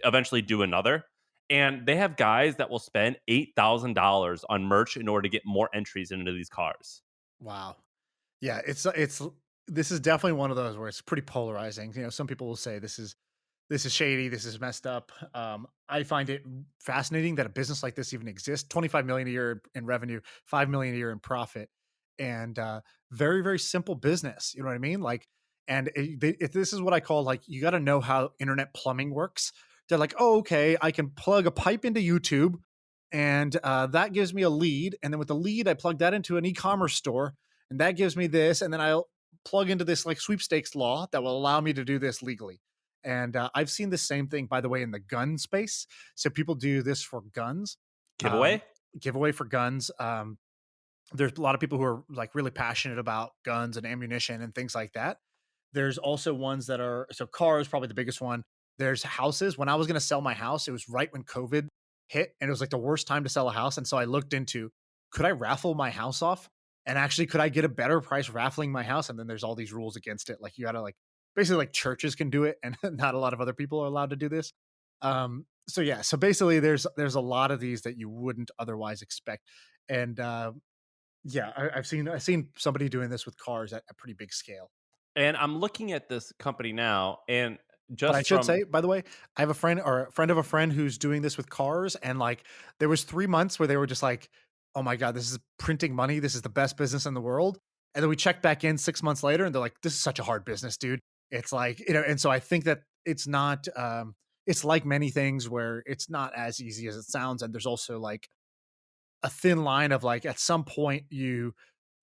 eventually do another. And they have guys that will spend $8,000 on merch in order to get more entries into these cars. Wow. Yeah, it's this is definitely one of those where it's pretty polarizing. You know, some people will say this is shady, this is messed up. I find it fascinating that a business like this even exists. 25 million a year in revenue, 5 million a year in profit, and very very simple business. You know what I mean? Like, and this is what I call like you got to know how internet plumbing works. They're like, oh, okay, I can plug a pipe into YouTube, and that gives me a lead, and then with the lead, I plug that into an e-commerce store, and that gives me this, and then I'll plug into this like sweepstakes law that will allow me to do this legally. And I've seen the same thing, by the way, in the gun space. So people do this for guns, um, Giveaway? giveaway for guns. There's a lot of people who are like really passionate about guns and ammunition and things like that. There's also ones that are so cars, probably the biggest one. There's houses. When I was going to sell my house, it was right when COVID hit, and it was like the worst time to sell a house. And so I looked into could I raffle my house off? And actually, could I get a better price raffling my house? And then there's all these rules against it. Like you got to like basically like churches can do it, and not a lot of other people are allowed to do this. So yeah, so basically there's a lot of these that you wouldn't otherwise expect. And yeah, I've seen somebody doing this with cars at a pretty big scale. And I'm looking at this company now, and But I just should from say, by the way, I have a friend or a friend of a friend who's doing this with cars, and like there was 3 months where they were just like, "Oh my god, this is printing money. This is the best business in the world." And then we checked back in 6 months later, and they're like, "This is such a hard business, dude." It's like and so I think that it's not. It's like many things where it's not as easy as it sounds, and there's also like a thin line of like at some point you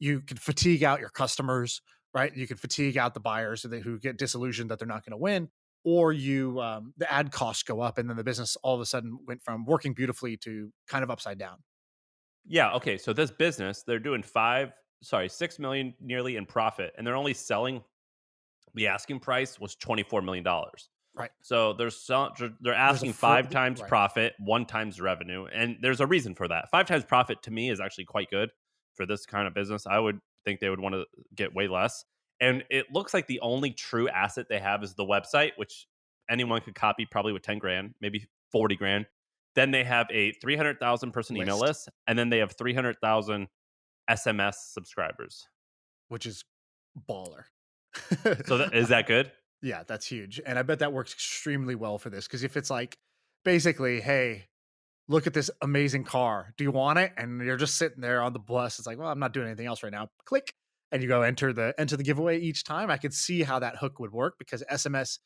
can fatigue out your customers, right? You can fatigue out the buyers who get disillusioned that they're not going to win, or you the ad costs go up, and then the business all of a sudden went from working beautifully to kind of upside down. Yeah, okay. So this business, they're doing 6 million nearly in profit, and they're only selling the asking price was $24 million. Right. So they're There's a asking five times right. profit, one times revenue, and there's a reason for that. Five times profit to me is actually quite good for this kind of business. I would think they would want to get way less. And it looks like the only true asset they have is the website, which anyone could copy probably with 10 grand, maybe 40 grand. Then they have a 300,000 person email List, list, and then they have 300,000 SMS subscribers. which is baller. So is that good? Yeah, that's huge. And I bet that works extremely well for this because if it's like basically, hey, look at this amazing car. Do you want it? And you're just sitting there on the bus. It's like, well, I'm not doing anything else right now. Click. and you go enter the giveaway each time, I could see how that hook would work because SMS,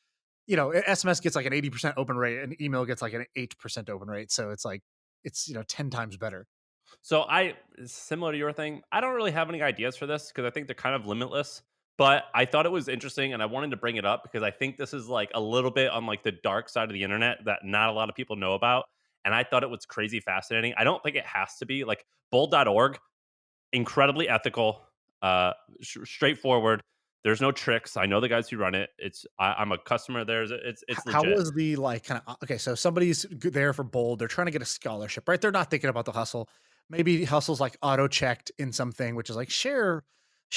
you know, SMS gets like an 80% open rate and email gets like an 8% open rate. So it's like, it's, you know, 10 times better. So similar to your thing, I don't really have any ideas for this because I think they're kind of limitless. But I thought it was interesting and I wanted to bring it up because I think this is like a little bit on like the dark side of the internet that not a lot of people know about. And I thought it was crazy fascinating. I don't think it has to be like bold.org, incredibly ethical, straightforward. There's no tricks. I know the guys who run it. I'm a customer of theirs. It's How legit. was the like kind of okay? So somebody's there for Bold. They're trying to get a scholarship, right? They're not thinking about the hustle. Maybe hustle's like auto checked in something, which is like share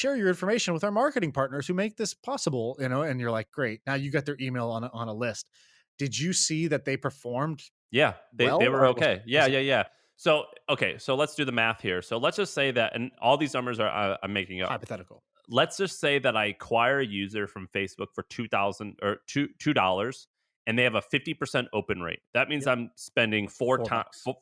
your information with our marketing partners who make this possible. You know, and you're like, great. Now you got their email on a list. Did you see that they performed Yeah, they well, were or okay. was Yeah, it yeah, yeah. So okay, so let's do the math here. So let's just say that, and all these numbers are I'm making up. hypothetical? Let's just say that I acquire a user from Facebook for 2,000 or $2, and they have a 50% open rate. That means Yep. I'm spending $4.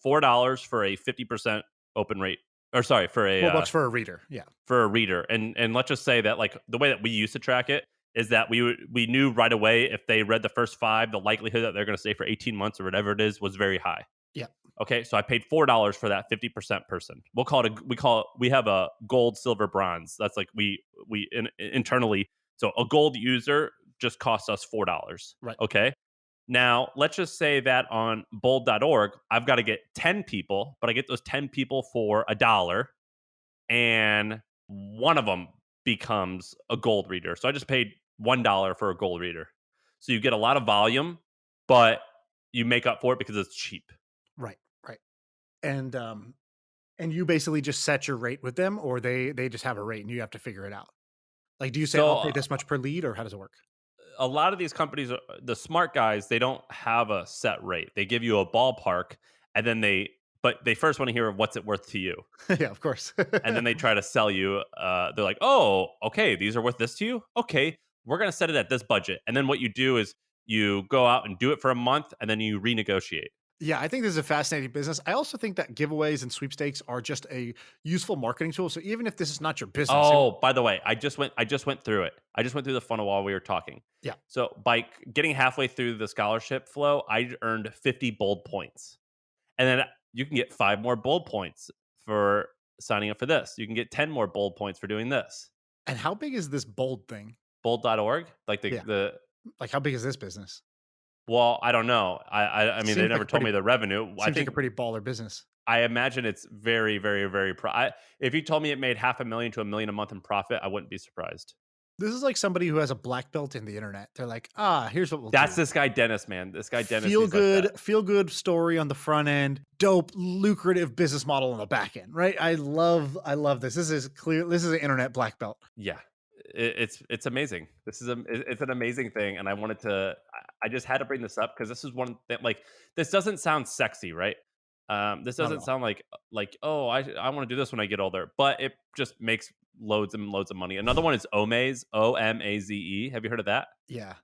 $4 for a 50% open rate, or sorry, $4 for a reader. Yeah. for a reader. And let's just say that like the way that we used to track it is that we knew right away if they read the first 5, the likelihood that they're going to stay for 18 months or whatever it is was very high. Yeah. Okay, so I paid $4 for that 50% person. We have a gold, silver, bronze. That's like internally. So a gold user just costs us $4. Right. Okay. Now let's just say that on bold.org, I've got to get 10 people, but I get those 10 people for $1, and one of them becomes a gold reader. So I just paid $1 for a gold reader. So you get a lot of volume, but you make up for it because it's cheap. Right. Right. And you basically just set your rate with them, or they just have a rate and you have to figure it out. Like, do you say So I'll pay this much per lead, or how does it work? a lot of these companies, the smart guys, they don't have a set rate. They give you a ballpark, and then they first want to hear what's it worth to you, Yeah, of course. and then they try to sell you. They're like, oh, okay, these are worth this to you. Okay, we're gonna set it at this budget, and then what you do is you go out and do it for a month, and then you renegotiate. Yeah, I think this is a fascinating business. I also think that giveaways and sweepstakes are just a useful marketing tool. So even if this is not your business, Oh, by the way, I just went through it. I just went through the funnel while we were talking. yeah, So by getting halfway through the scholarship flow, I earned 50 bold points. And then you can get 5 more bold points for signing up for this. You can get 10 more bold points for doing this. and how big is this Bold thing? Bold.org, like Yeah, the like how big is this business? well, I don't know. I mean, they Seems like never a told pretty me the revenue. I seems like think a pretty baller business. I imagine it's very, very, very. If you told me it made $500,000 to $1 million a month in profit, I wouldn't be surprised. This is like somebody who has a black belt in the internet. They're like, here's what we'll That's do. this guy Dennis, man. This guy Dennis. Feel he's like good, that. feel good story on the front end, dope, lucrative business model on the back end, right? I love this. This is clear. This is an internet black belt. Yeah, it's amazing. It's an amazing thing, and I wanted to. I just had to bring this up because this is one that like this doesn't sound sexy, right? This Not at doesn't all. sound like oh I want to do this when I get older, but it just makes loads and loads of money. Another one is Omaze, OMAZE. Have you heard of that? Yeah.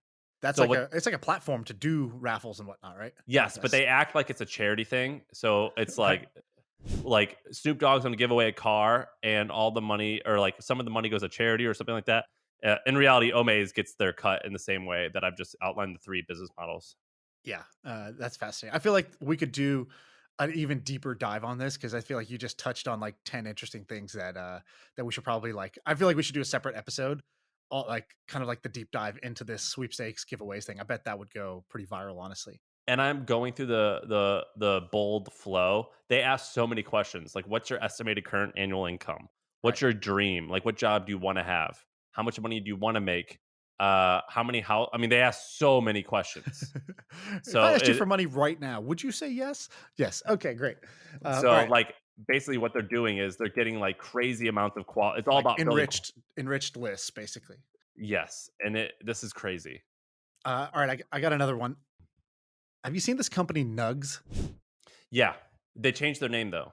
That's So like what? it's like a platform to do raffles and whatnot, right? Yes, but Contests. they act like it's a charity thing. So it's Right. like Snoop Dogg's going to give away a car, and all the money, or like some of the money, goes to charity or something like that. In reality, Omaze gets their cut in the same way that I've just outlined the 3 business models. Yeah. That's fascinating. I feel like we could do an even deeper dive on this because I feel like you just touched on like 10 interesting things that we should probably like. I feel like we should do a separate episode, all like kind of like the deep dive into this sweepstakes giveaways thing. I bet that would go pretty viral, honestly. And I'm going through the bold flow. They ask so many questions, like what's your estimated current annual income? Right. What's your dream? Like what job do you want to have? How much money do you want to make? How many how I mean, they ask so many questions. If I So asked you for money right now, would you say yes? Yes. Okay, great. All so right. like basically what they're doing is they're getting like crazy amounts of quality. It's all Like about building. enriched lists, basically. Yes, and this is crazy. All right, I got another one. Have you seen this company Nugs? Yeah, they changed their name though.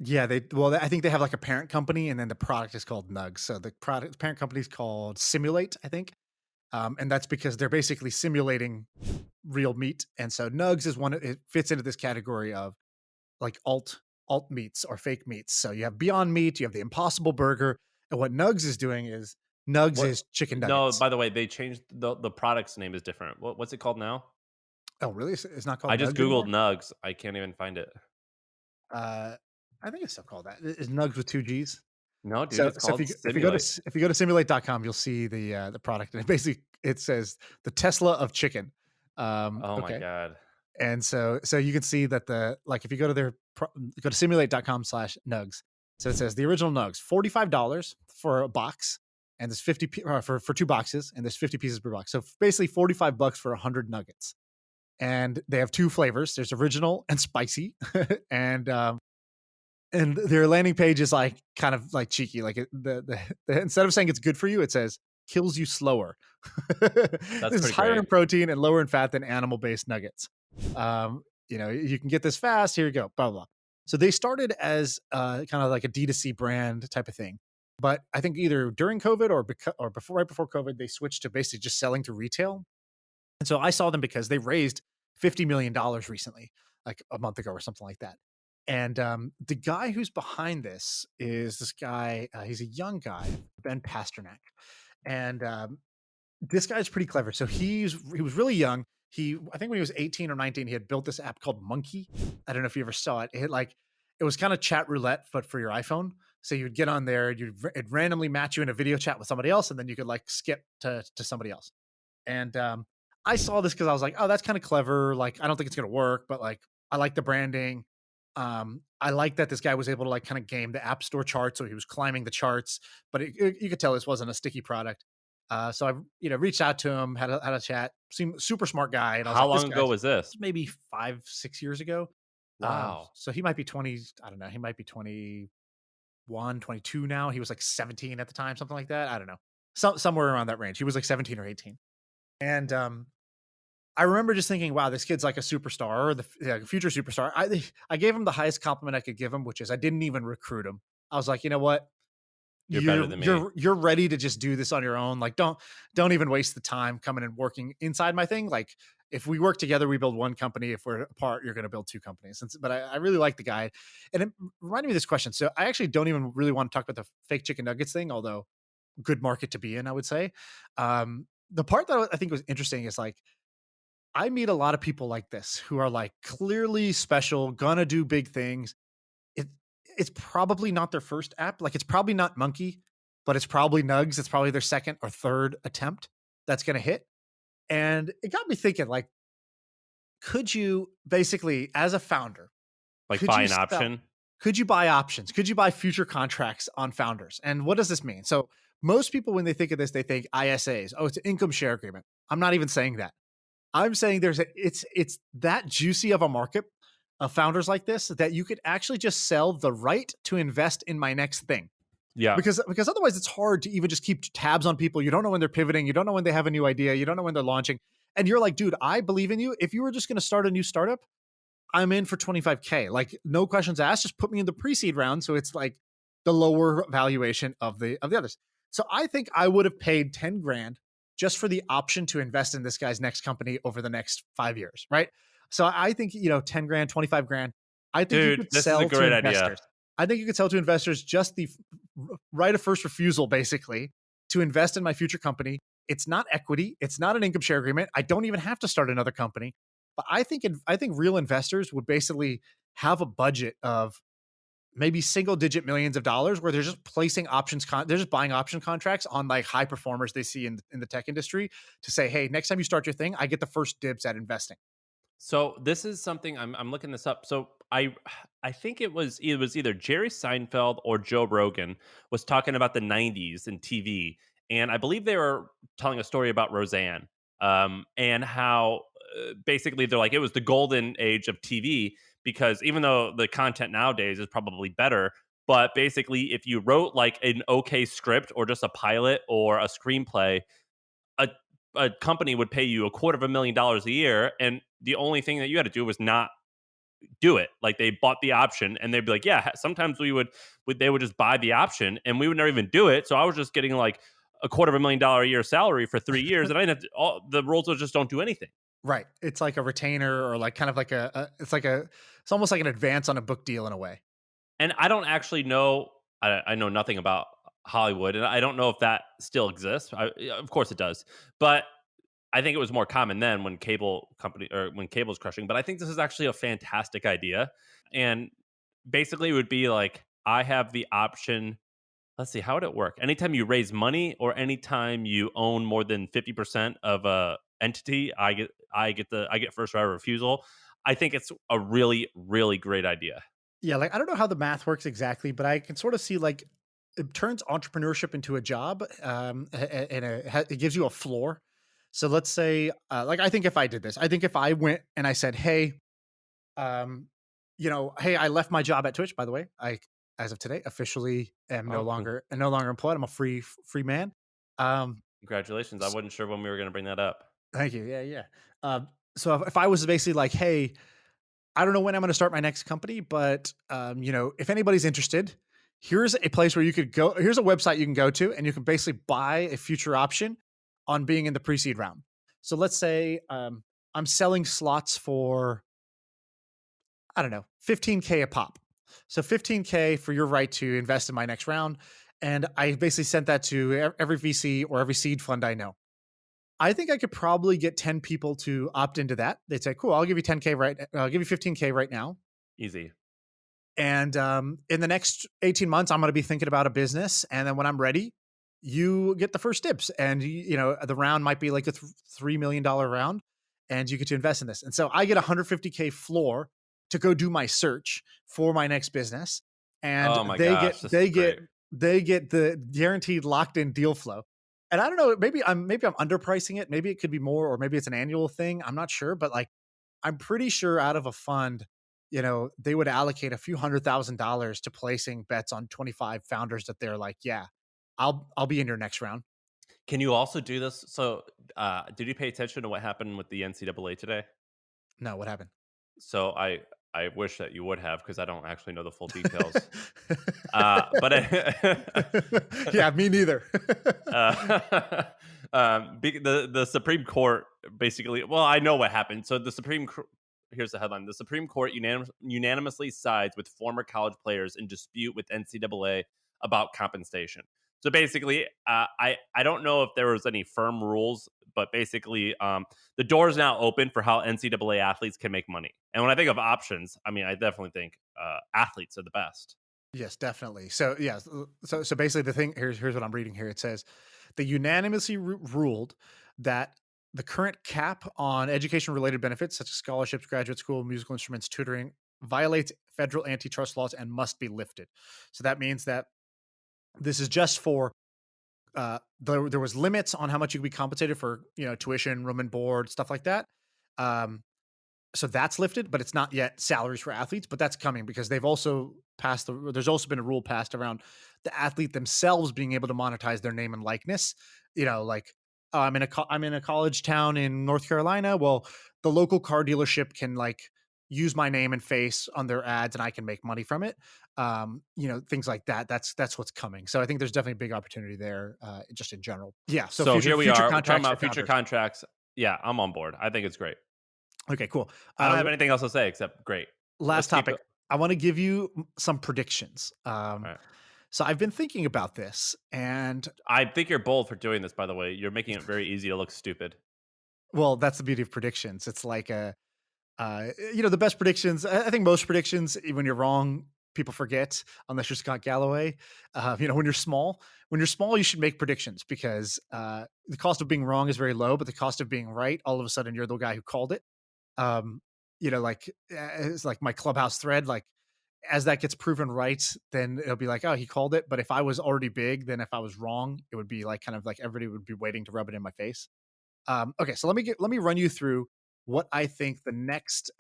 Yeah, I think they have like a parent company, and then the product is called Nugs. So the parent company is called Simulate, I think, and that's because they're basically simulating real meat. And so Nugs is it fits into this category of like alt meats or fake meats. So you have Beyond Meat, you have the Impossible Burger, And what Nugs is doing is Nugs What? is chicken No, nuggets. by the way, they changed the product's name is different. What's it called now? Oh, really? It's not I called just Nugs googled anymore? Nugs. I can't even find it. Uh, I think it's still called that. It's Nugs with 2 Gs. No, dude, So it's so called if you go to Simulate. if you go to simulate.com, you'll see the product, and it says the Tesla of chicken. Oh my Okay. god. And so you can see that if you go to go to simulate.com/nugs. So it says the original nugs, $45 for a box, and there's for 2 boxes, and there's 50 pieces per box. So basically $45 for 100 nuggets. And they have 2 flavors. There's original and spicy. and and their landing page is like kind of like cheeky. Like the instead of saying it's good for you, it says kills you slower. That's This is pretty higher in great. protein and lower in fat than animal-based nuggets. You can get this fast. Here you go. Blah blah. So they started as kind of like a D2C brand type of thing, but I think either during COVID or before right before COVID, they switched to basically just selling to retail. And so I saw them because they raised $50 million recently, like a month ago or something like that. And the guy who's behind this is this guy. He's a young guy, Ben Pasternak, and this guy's pretty clever. So he was really young. I think when he was 18 or 19, he had built this app called Monkey. I don't know if you ever saw it. It was kind of chat roulette, but for your iPhone. So you'd get on there, it'd randomly match you in a video chat with somebody else, and then you could like skip to somebody else. And I saw this because I was like, oh, that's kind of clever. Like, I don't think it's gonna work, but like I like the branding. I like that this guy was able to like kind of game the app store chart, so he was climbing the charts, but you could tell this wasn't a sticky product. So I, reached out to him, had a chat. Seemed super smart guy, and I was How like, this long ago guy's was this? maybe 5, 6 years ago. Wow. So he might be 20. I don't know. He might be 21, 22 now. He was like 17 at the time, something like that. I don't know. Somewhere around that range. He was like 17 or 18. And I remember just thinking, wow, this kid's like a superstar or future superstar. I gave him the highest compliment I could give him, which is I didn't even recruit him. I was like, you know what? You're better than me. You're ready to just do this on your own. Like, don't even waste the time coming and working inside my thing. Like, if we work together, we build one company. If we're apart, you're going to build 2 companies. But I really like the guy, and it reminded me of this question. So I actually don't even really want to talk about the fake chicken nuggets thing, although good market to be in, I would say. The part that I think was interesting is like, I meet a lot of people like this who are like clearly special, gonna do big things. It it's probably not their first app. Like, it's probably not Monkey, but it's probably Nugs. It's probably their second or third attempt that's gonna hit. And it got me thinking, like, could you basically, as a founder, Like could buy you an sell option. could you buy options? Could you buy future contracts on founders? And what does this mean? So most people, when they think of this, they think ISAs. Oh, it's an income share agreement. I'm not even saying that. I'm saying it's that juicy of a market of founders like this that you could actually just sell the right to invest in my next thing. Yeah. Because otherwise it's hard to even just keep tabs on people. You don't know when they're pivoting, you don't know when they have a new idea, you don't know when they're launching. And you're like, dude, I believe in you. If you were just going to start a new startup, I'm in for 25K. Like, no questions asked, just put me in the pre-seed round, so it's like the lower valuation of the others. So I think I would have paid 10 grand just for the option to invest in this guy's next company over the next 5 years, right? So I think, 10 grand, 25 grand, I think you Dude, could this is a sell to great idea. investors. I think you could sell to investors just the right of first refusal, basically, to invest in my future company. It's not equity. It's not an income share agreement. I don't even have to start another company. But I think real investors would basically have a budget of maybe single digit millions of dollars where they're just placing they're just buying option contracts on like high performers they see in the tech industry to say, hey, next time you start your thing, I get the first dibs at investing. So this is something I'm looking this up. So I think it was either Jerry Seinfeld or Joe Rogan was talking about the 90s in TV, and I believe they were telling a story about Roseanne, and how basically they're like it was the golden age of TV because even though the content nowadays is probably better, but basically if you wrote like an okay script or just a pilot or a screenplay, a a company would pay you $250,000 a year, and the only thing that you had to do was not do it. Like they bought the option, and they'd be like, "Yeah." Sometimes they would just buy the option, and we would never even do it. So I was just getting like $250,000 a year salary for 3 years, and I didn't have to, the roles just don't do anything. Right. It's like a retainer or like kind of like it's almost like an advance on a book deal in a way. And I don't actually know. I know nothing about Hollywood, and I don't know if that still exists. Yeah, of course it does, but I think it was more common then when cable was crushing. But I think this is actually a fantastic idea, and basically it would be like I have the option. Let's see, how would it work? Anytime you raise money or anytime you own more than 50% of a entity, I get first right of refusal. I think it's a really, really great idea. Yeah, like I don't know how the math works exactly, but I can sort of see like it turns entrepreneurship into a job, and it gives you a floor. So let's say, like I think if I did this, I think if I went and I said, "Hey, um, hey, I left my job at Twitch. By the way, I, as of today, officially am Oh, no longer employed. I'm a free man." Um, congratulations. I wasn't sure when we were going to bring that up. Thank you. Yeah, yeah. So if I was basically like, "Hey, I don't know when I'm going to start my next company, but if anybody's interested, here's a place where you could go. Here's a website you can go to, and you can basically buy a future option on being in the pre-seed round. So let's say I'm selling slots for, I don't know, 15K a pop. So 15K for your right to invest in my next round, and I basically sent that to every VC or every seed fund I know. I think I could probably get 10 people to opt into that. They'd say, "Cool, I'll give you 10K I'll give you 15K right now." Easy. And in the next 18 months, I'm going to be thinking about a business. And then when I'm ready, you get the first dips. And, the round might be like a $3 million round and you get to invest in this. And so I get 150K floor to go do my search for my next business. And Oh my gosh, this is great. they get the guaranteed locked in deal flow. And I don't know, maybe I'm underpricing it. Maybe it could be more, or maybe it's an annual thing. I'm not sure, but like I'm pretty sure out of a fund, they would allocate a few $100,000 to placing bets on 25 founders that they're like, yeah, I'll be in your next round. Can you also do this? So, did you pay attention to what happened with the NCAA today? No, what happened? So I wish that you would have because I don't actually know the full details. But Yeah, me neither. the Supreme Court basically. Well, I know what happened. So here's the headline: the Supreme Court unanimously sides with former college players in dispute with NCAA about compensation. So basically, I don't know if there was any firm rules, but basically, the door is now open for how NCAA athletes can make money. And when I think of options, I mean, I definitely think athletes are the best. Yes, definitely. So yeah, so basically the thing here's what I'm reading here. It says they unanimously ruled that the current cap on education related benefits such as scholarships, graduate school, musical instruments, tutoring violates federal antitrust laws and must be lifted. So that means that this is just for there was limits on how much you could be compensated for, tuition, room and board, stuff like that. Um, so that's lifted, but it's not yet salaries for athletes, but that's coming because they've also there's also been a rule passed around the athlete themselves being able to monetize their name and likeness. Like, oh, I'm in a college town in North Carolina. Well, the local car dealership can like use my name and face on their ads and I can make money from it. Things like that. That's what's coming. So I think there's definitely a big opportunity there, just in general. Yeah. So So here we future are. We're talking contracts for about future founders. contracts. Yeah, I'm on board. I think it's great. Okay, cool. I don't have anything else to say except great. Last Let's keep topic. it. I want to give you some predictions. All right. So I've been thinking about this, and I think you're bold for doing this, by the way. You're making it very easy to look stupid. well, that's the beauty of predictions. It's like the best predictions. I think most predictions, when you're wrong, people forget, unless you're Scott Galloway. When you're small, you should make predictions because the cost of being wrong is very low, but the cost of being right, all of a sudden, you're the guy who called it. It's like my clubhouse thread. Like as that gets proven right, then it'll be like, oh, he called it. But if I was already big, then if I was wrong, it would be like kind of like everybody would be waiting to rub it in my face. Okay, so let me run you through what I think the next.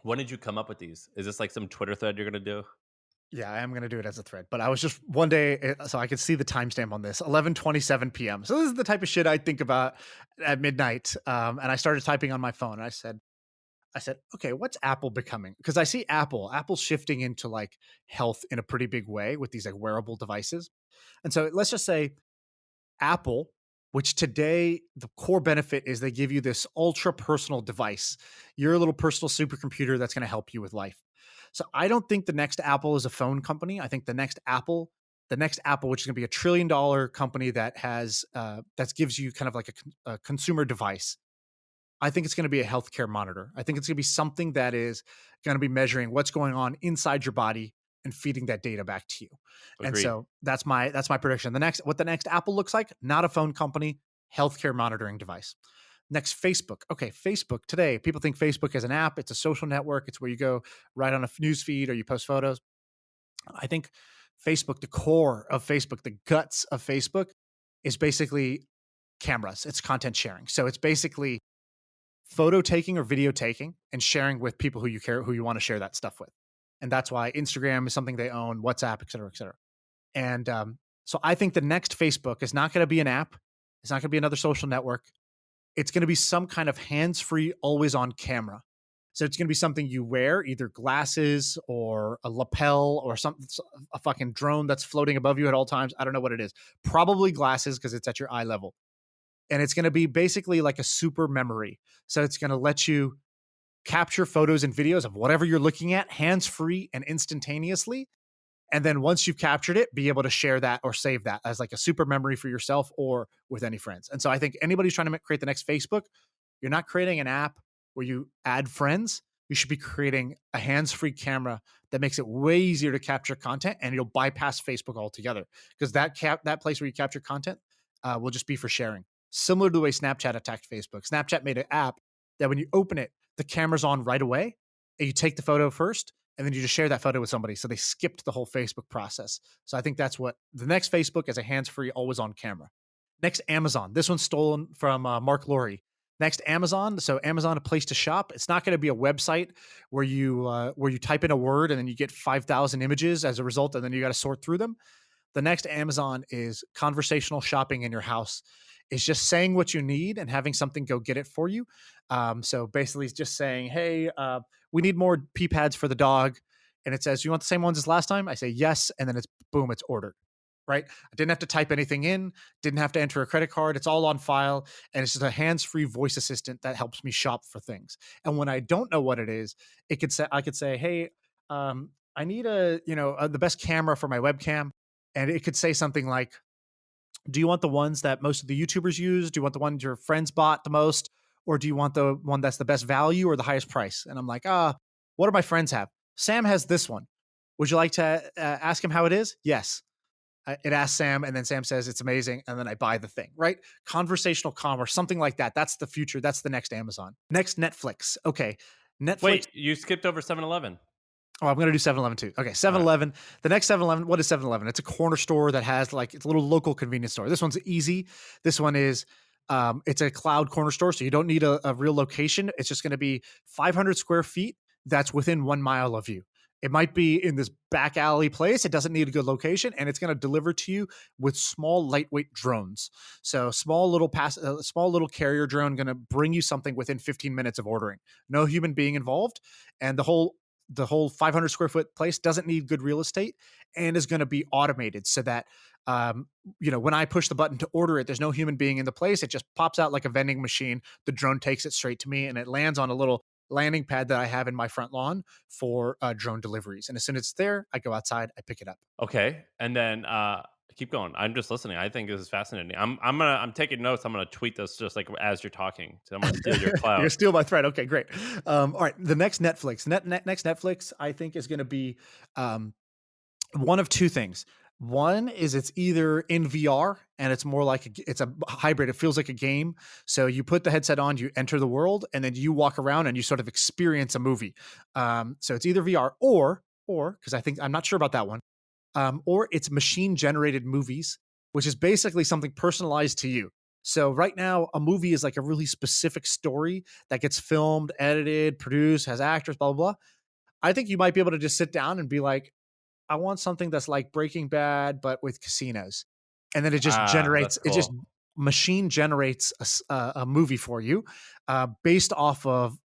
When did you come up with these? Is this like some Twitter thread you're gonna do? Yeah, I am going to do it as a thread, but I was just one day, so I could see the timestamp on this 11:27 p.m. So this is the type of shit I think about at midnight. And I started typing on my phone. And I said, okay, what's Apple becoming? Because I see Apple's shifting into like health in a pretty big way with these like wearable devices. And so let's just say Apple, which today the core benefit is they give you this ultra personal device, your little personal supercomputer that's going to help you with life. So I don't think the next Apple is a phone company. I think the next Apple the next Apple, which is going to be $1 trillion company that has that gives you kind of like a consumer device. I think it's going to be a healthcare monitor. I think it's going to be something that is going to be measuring what's going on inside your body and feeding that data back to you. And Agreed. so that's my prediction. The next Apple looks like, not a phone company, healthcare monitoring device. Next, Facebook. Okay, Facebook today, people think Facebook is an app. It's a social network. It's where you go right on a news feed or you post photos. I think Facebook, the core of Facebook, the guts of Facebook is basically cameras. It's content sharing. So it's basically photo taking or video taking and sharing with people who you care, who you want to share that stuff with. And that's why Instagram is something they own, WhatsApp, et cetera, et cetera. And so I think the next Facebook is not going to be an app. It's not going to be another social network. It's going to be some kind of hands-free, always on camera. So it's going to be something you wear, either glasses or a lapel or a fucking drone that's floating above you at all times. I don't know what it is. Probably glasses because it's at your eye level. And it's going to be basically like a super memory. So it's going to let you capture photos and videos of whatever you're looking at, hands-free and instantaneously. And then once you've captured it, be able to share that or save that as like a super memory for yourself or with any friends. And so I think anybody who's trying to create the next Facebook, you're not creating an app where you add friends. You should be creating a hands-free camera that makes it way easier to capture content, and you'll bypass Facebook altogether because that place where you capture content will just be for sharing. Similar to the way Snapchat attacked Facebook. Snapchat made an app that when you open it, the camera's on right away, and you take the photo first, and then you just share that photo with somebody. So they skipped the whole Facebook process. So I think that's what the next Facebook is, a hands-free, always on camera. Next, Amazon. This one's stolen from Mark Laurie. Next, Amazon. So Amazon, a place to shop. It's not going to be a website where you type in a word and then you get 5,000 images as a result, and then you got to sort through them. The next Amazon is conversational shopping in your house. It's just saying what you need and having something go get it for you. So basically it's just saying, hey, we need more pee pads for the dog. And it says, you want the same ones as last time? I say yes. And then it's boom, it's ordered, right? I didn't have to type anything in, didn't have to enter a credit card. It's all on file. And it's just a hands-free voice assistant that helps me shop for things. And when I don't know what it is, I could say, hey, I need the best camera for my webcam. And it could say something like, do you want the ones that most of the YouTubers use? Do you want the ones your friends bought the most? Or do you want the one that's the best value or the highest price? And I'm like, what do my friends have? Sam has this one. Would you like to ask him how it is? Yes. It asks Sam, and then Sam says it's amazing, and then I buy the thing, right? Conversational commerce, something like that. That's the future. That's the next Amazon. Next, Netflix. Okay. Netflix. Wait, you skipped over 7-Eleven. Oh, I'm going to do 7-Eleven too. Okay, 7-Eleven. Right. The next 7-Eleven, what is 7-Eleven? It's a corner store that has it's a little local convenience store. This one's easy. This one is, it's a cloud corner store, so you don't need a real location. It's just going to be 500 square feet that's within 1 mile of you. It might be in this back alley place. It doesn't need a good location, and it's going to deliver to you with small, lightweight drones. So small little carrier drone going to bring you something within 15 minutes of ordering. No human being involved, and the whole 500 square foot place doesn't need good real estate and is going to be automated so that, when I push the button to order it, there's no human being in the place. It just pops out like a vending machine. The drone takes it straight to me, and it lands on a little landing pad that I have in my front lawn for drone deliveries. And as soon as it's there, I go outside, I pick it up. Okay. And then keep going. I'm just listening. I think this is fascinating. I'm taking notes. I'm gonna tweet this just like as you're talking. So I'm gonna steal your cloud. You're gonna steal my thread. Okay, great. All right. The next Netflix, next Netflix, I think is gonna be one of two things. One is it's either in VR and it's more like it's a hybrid. It feels like a game. So you put the headset on, you enter the world, and then you walk around and you sort of experience a movie. So it's either VR or because I'm not sure about that one, or it's machine generated movies, which is basically something personalized to you. So right now, a movie is like a really specific story that gets filmed, edited, produced, has actors, blah, blah, blah. I think you might be able to just sit down and be like, I want something that's like Breaking Bad, but with casinos. And then it just generates, cool. It just machine generates a movie for you based off of,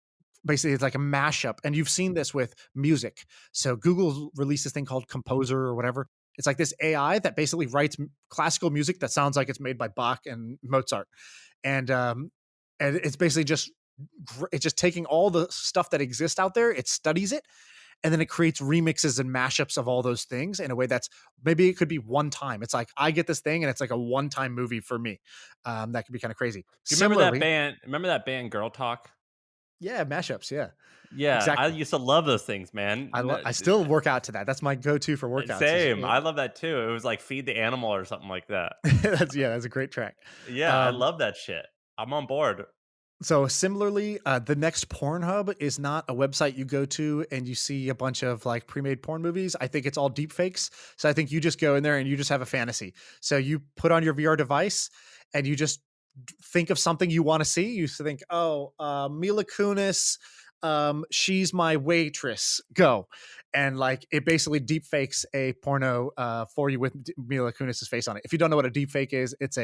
basically it's like a mashup. And you've seen this with music. So Google released this thing called Composer or whatever. It's like this AI that basically writes classical music that sounds like it's made by Bach and Mozart. And it's basically it's just taking all the stuff that exists out there. It studies it. and then it creates remixes and mashups of all those things in a way that's maybe it could be one time. It's like I get this thing and it's like a one-time movie for me. That could be kind of crazy. Do you remember that Similarly, band? Remember that band Girl Talk? yeah, mashups, yeah, Yeah, I exactly. used to love those things, man. I still work out to that. That's my go-to for workouts. Same. I love that too. It was like Feed the Animal or something like that. That's a great track. Yeah, I Um, love that shit. I'm on board. So similarly, the next Pornhub is not a website you go to and you see a bunch of like pre-made porn movies. I think it's all deep fakes. So I think you just go in there and you just have a fantasy. So you put on your VR device and you just think of something you want to see. You think, oh, Mila Kunis, she's my waitress. Go, and like it basically deep fakes a porno for you with Mila Kunis's face on it. If you don't know what a deep fake is, it's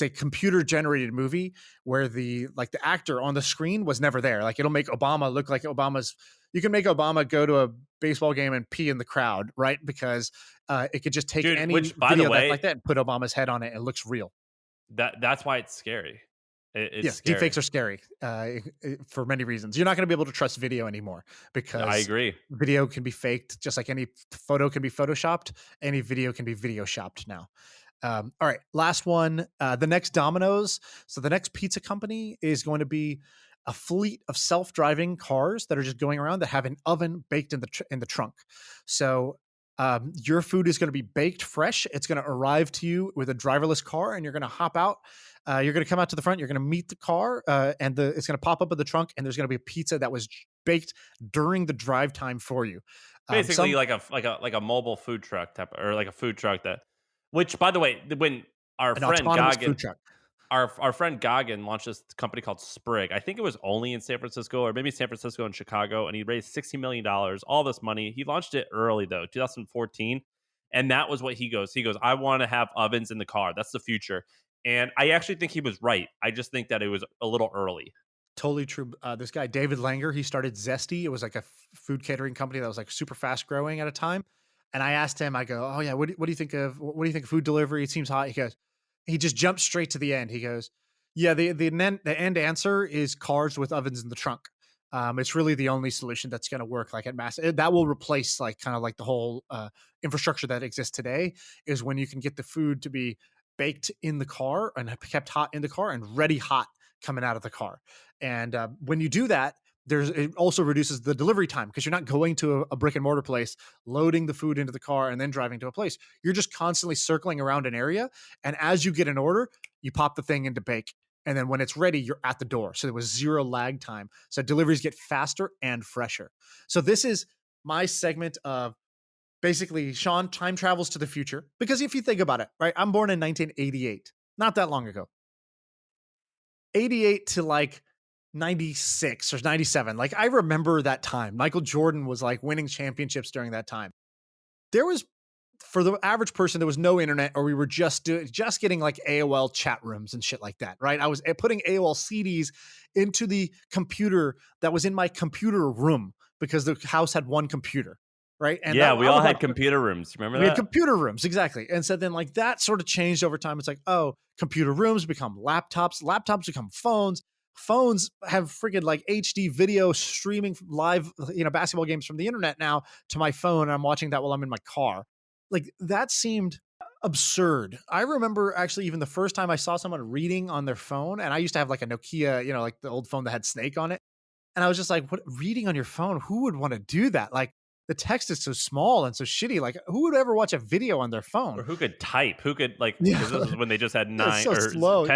a computer generated movie where the actor on the screen was never there. Like it'll make Obama look like Obama's. You can make Obama go to a baseball game and pee in the crowd, right? Because it could just take Dude, any which by the video that's way, like that and put Obama's head on it. And it looks real. that's why it's scary. It's Yes, scary. deepfakes are scary for many reasons. You're not going to be able to trust video anymore I because agree. video can be faked, just like any photo can be photoshopped. Any video can be video shopped now. All right, last one. The next Domino's. So the next pizza company is going to be a fleet of self-driving cars that are just going around that have an oven baked in the trunk. So your food is going to be baked fresh. It's going to arrive to you with a driverless car, and you're going to hop out. You're going to come out to the front. You're going to meet the car, and it's going to pop up in the trunk, and there's going to be a pizza that was baked during the drive time for you. Basically, Some like a mobile food truck type, or like a food truck that. Which, by the way, when our an friend autonomous Goggin, food truck. our friend Goggin launched this company called Sprig. I think it was only in San Francisco, or maybe San Francisco and Chicago, and he raised $60 million. All this money. He launched it early though, 2014, and that was what he goes. He goes, I want to have ovens in the car. That's the future. And I actually think he was right. I just think that it was a little early. Totally true. This guy, David Langer, he started Zesty. It was like a food catering company that was like super fast growing at a time. And I asked him, I go, oh yeah, what do you think of food delivery? It seems hot. He just jumped straight to the end. He goes, yeah, the end answer is cars with ovens in the trunk. It's really the only solution that's going to work like at mass. That will replace like kind of like the whole infrastructure that exists today is when you can get the food to be baked in the car and kept hot in the car and ready hot coming out of the car. And when you do that, it also reduces the delivery time because you're not going to a brick and mortar place, loading the food into the car and then driving to a place. You're just constantly circling around an area. And as you get an order, you pop the thing into bake. And then when it's ready, you're at the door. So there was zero lag time. So deliveries get faster and fresher. So this is my segment of basically Shaan time travels to the future. Because if you think about it, right, I'm born in 1988, not that long ago. 88 to like 96 or 97. Like I remember that time. Michael Jordan was like winning championships during that time. There was, for the average person, there was no internet, or we were just getting like AOL chat rooms and shit like that, right? I was putting AOL CDs into the computer that was in my computer room because the house had one computer, right? And Yeah, we I all was had like, computer rooms. Remember we had that? computer rooms, exactly. And so then like that sort of changed over time. It's like, oh, computer rooms become laptops, laptops become phones. Phones have freaking like HD video streaming live, basketball games from the internet now to my phone. And I'm watching that while I'm in my car. Like that seemed absurd. I remember actually even the first time I saw someone reading on their phone, and I used to have like a Nokia, like the old phone that had Snake on it. And I was just like, what, reading on your phone? Who would want to do that? Like the text is so small and so shitty. Like who would ever watch a video on their phone? Or who could type? Who could like? Yeah. Because this is when they just had It's 9 so or slow.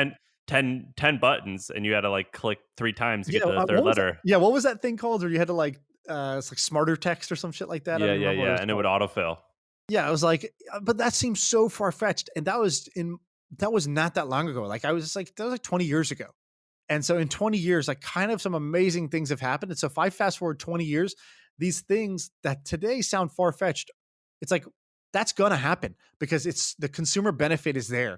10 buttons, and you had to like click 3 times to get to the third what was letter. yeah, what was that thing called where you had to like it's like smarter text or some shit like that? I Yeah, don't yeah, remember what yeah, and it would called. autofill. Yeah, I was like, but that seems so far fetched, and that was not that long ago. Like I was just like that was like 20 years ago, and so in 20 years, like kind of some amazing things have happened. And so if I fast forward 20 years, these things that today sound far fetched, it's like that's gonna happen because it's the consumer benefit is there.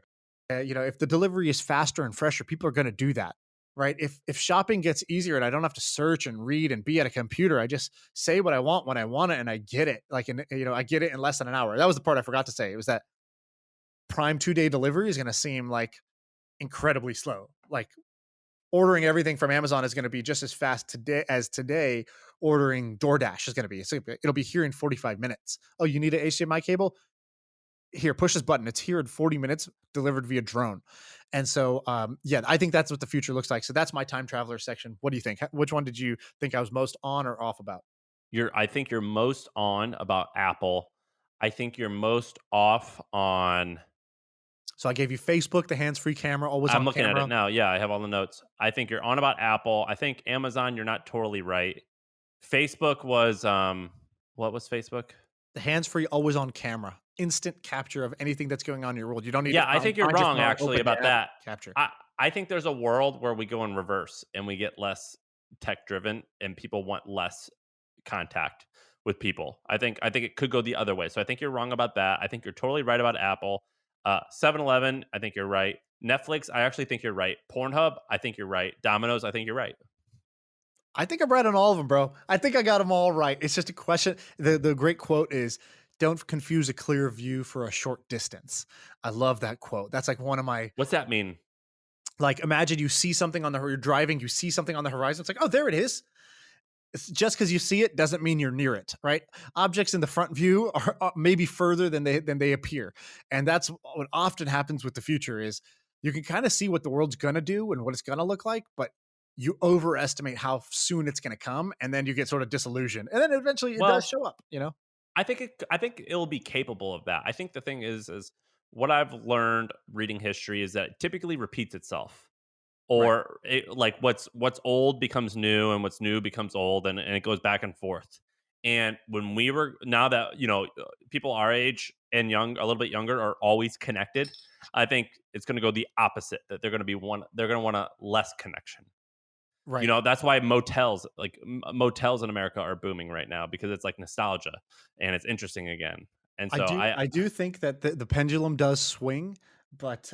If the delivery is faster and fresher, people are gonna do that. Right. If shopping gets easier and I don't have to search and read and be at a computer, I just say what I want when I want it and I get it. Like, I get it in less than an hour. That was the part I forgot to say. It was that Prime 2-day delivery is going to seem like incredibly slow. Like ordering everything from Amazon is going to be just as fast today ordering DoorDash is going to be. So it'll be here in 45 minutes. Oh, you need an HDMI cable? Here, push this button. It's here in 40 minutes, delivered via drone. And so, yeah, I think that's what the future looks like. So that's my time traveler section. What do you think? Which one did you think I was most on or off about? I think you're most on about Apple. I think you're most off on. So I gave you Facebook, the hands-free camera, always I'm on looking camera. at it now. Yeah, I have all the notes. I think you're on about Apple. I think Amazon, you're not totally right. Facebook was what was Facebook? The hands-free, always on camera, instant capture of anything that's going on in your world. You don't need. Yeah, to I think you're find your wrong phone, actually open the about app, that. capture. I think there's a world where we go in reverse and we get less tech driven and people want less contact with people. I think it could go the other way. So I think you're wrong about that. I think you're totally right about Apple. 7-Eleven, I think you're right. Netflix, I actually think you're right. Pornhub, I think you're right. Domino's, I think you're right. I think I'm right on all of them, bro. I think I got them all right. It's just a question. The great quote is, "Don't confuse a clear view for a short distance." I love that quote. That's like one of my, What's that mean? like, imagine you see something you're driving, you see something on the horizon. It's like, oh, there it is. It's just because you see it doesn't mean you're near it, right? Objects in the front view are maybe further than they appear. And that's what often happens with the future is you can kind of see what the world's going to do and what it's going to look like, but you overestimate how soon it's going to come, and then you get sort of disillusioned, and then eventually it does show up. I think it'll be capable of that. I think the thing is what I've learned reading history is that it typically repeats itself. Or like what's old becomes new and what's new becomes old, and it goes back and forth. And when now that people our age and a little bit younger are always connected, I think it's going to go the opposite, that they're going to want a less connection. Right. That's why motels in America are booming right now, because it's like nostalgia and it's interesting again. And so I do think that the pendulum does swing, but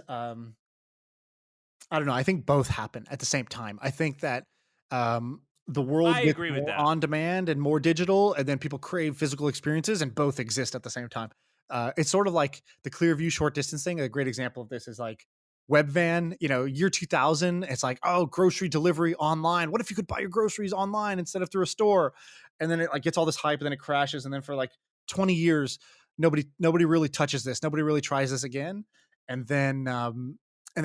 I don't know. I think both happen at the same time. I think that the world I gets agree with more that. on demand and more digital, and then people crave physical experiences, and both exist at the same time. It's sort of like the clear view short distance thing. A great example of this is like Webvan, year 2000. It's like, oh, grocery delivery online. What if you could buy your groceries online instead of through a store? And then it like gets all this hype, and then it crashes. And then for like 20 years, nobody really touches this. Nobody really tries this again. And then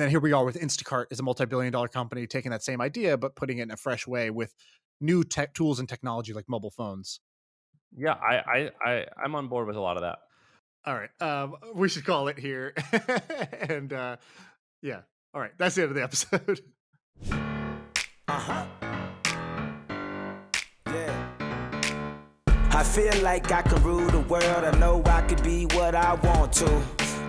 here we are with Instacart as a multi-billion-dollar company taking that same idea, but putting it in a fresh way with new tech tools and technology like mobile phones. Yeah, I'm on board with a lot of that. All right. We should call it here. And yeah. All right. That's the end of the episode. Yeah. I feel like I can rule the world. I know I could be what I want to.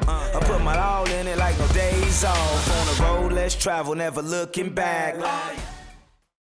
I put my all in it like no days off. On the road, let's travel, never looking back.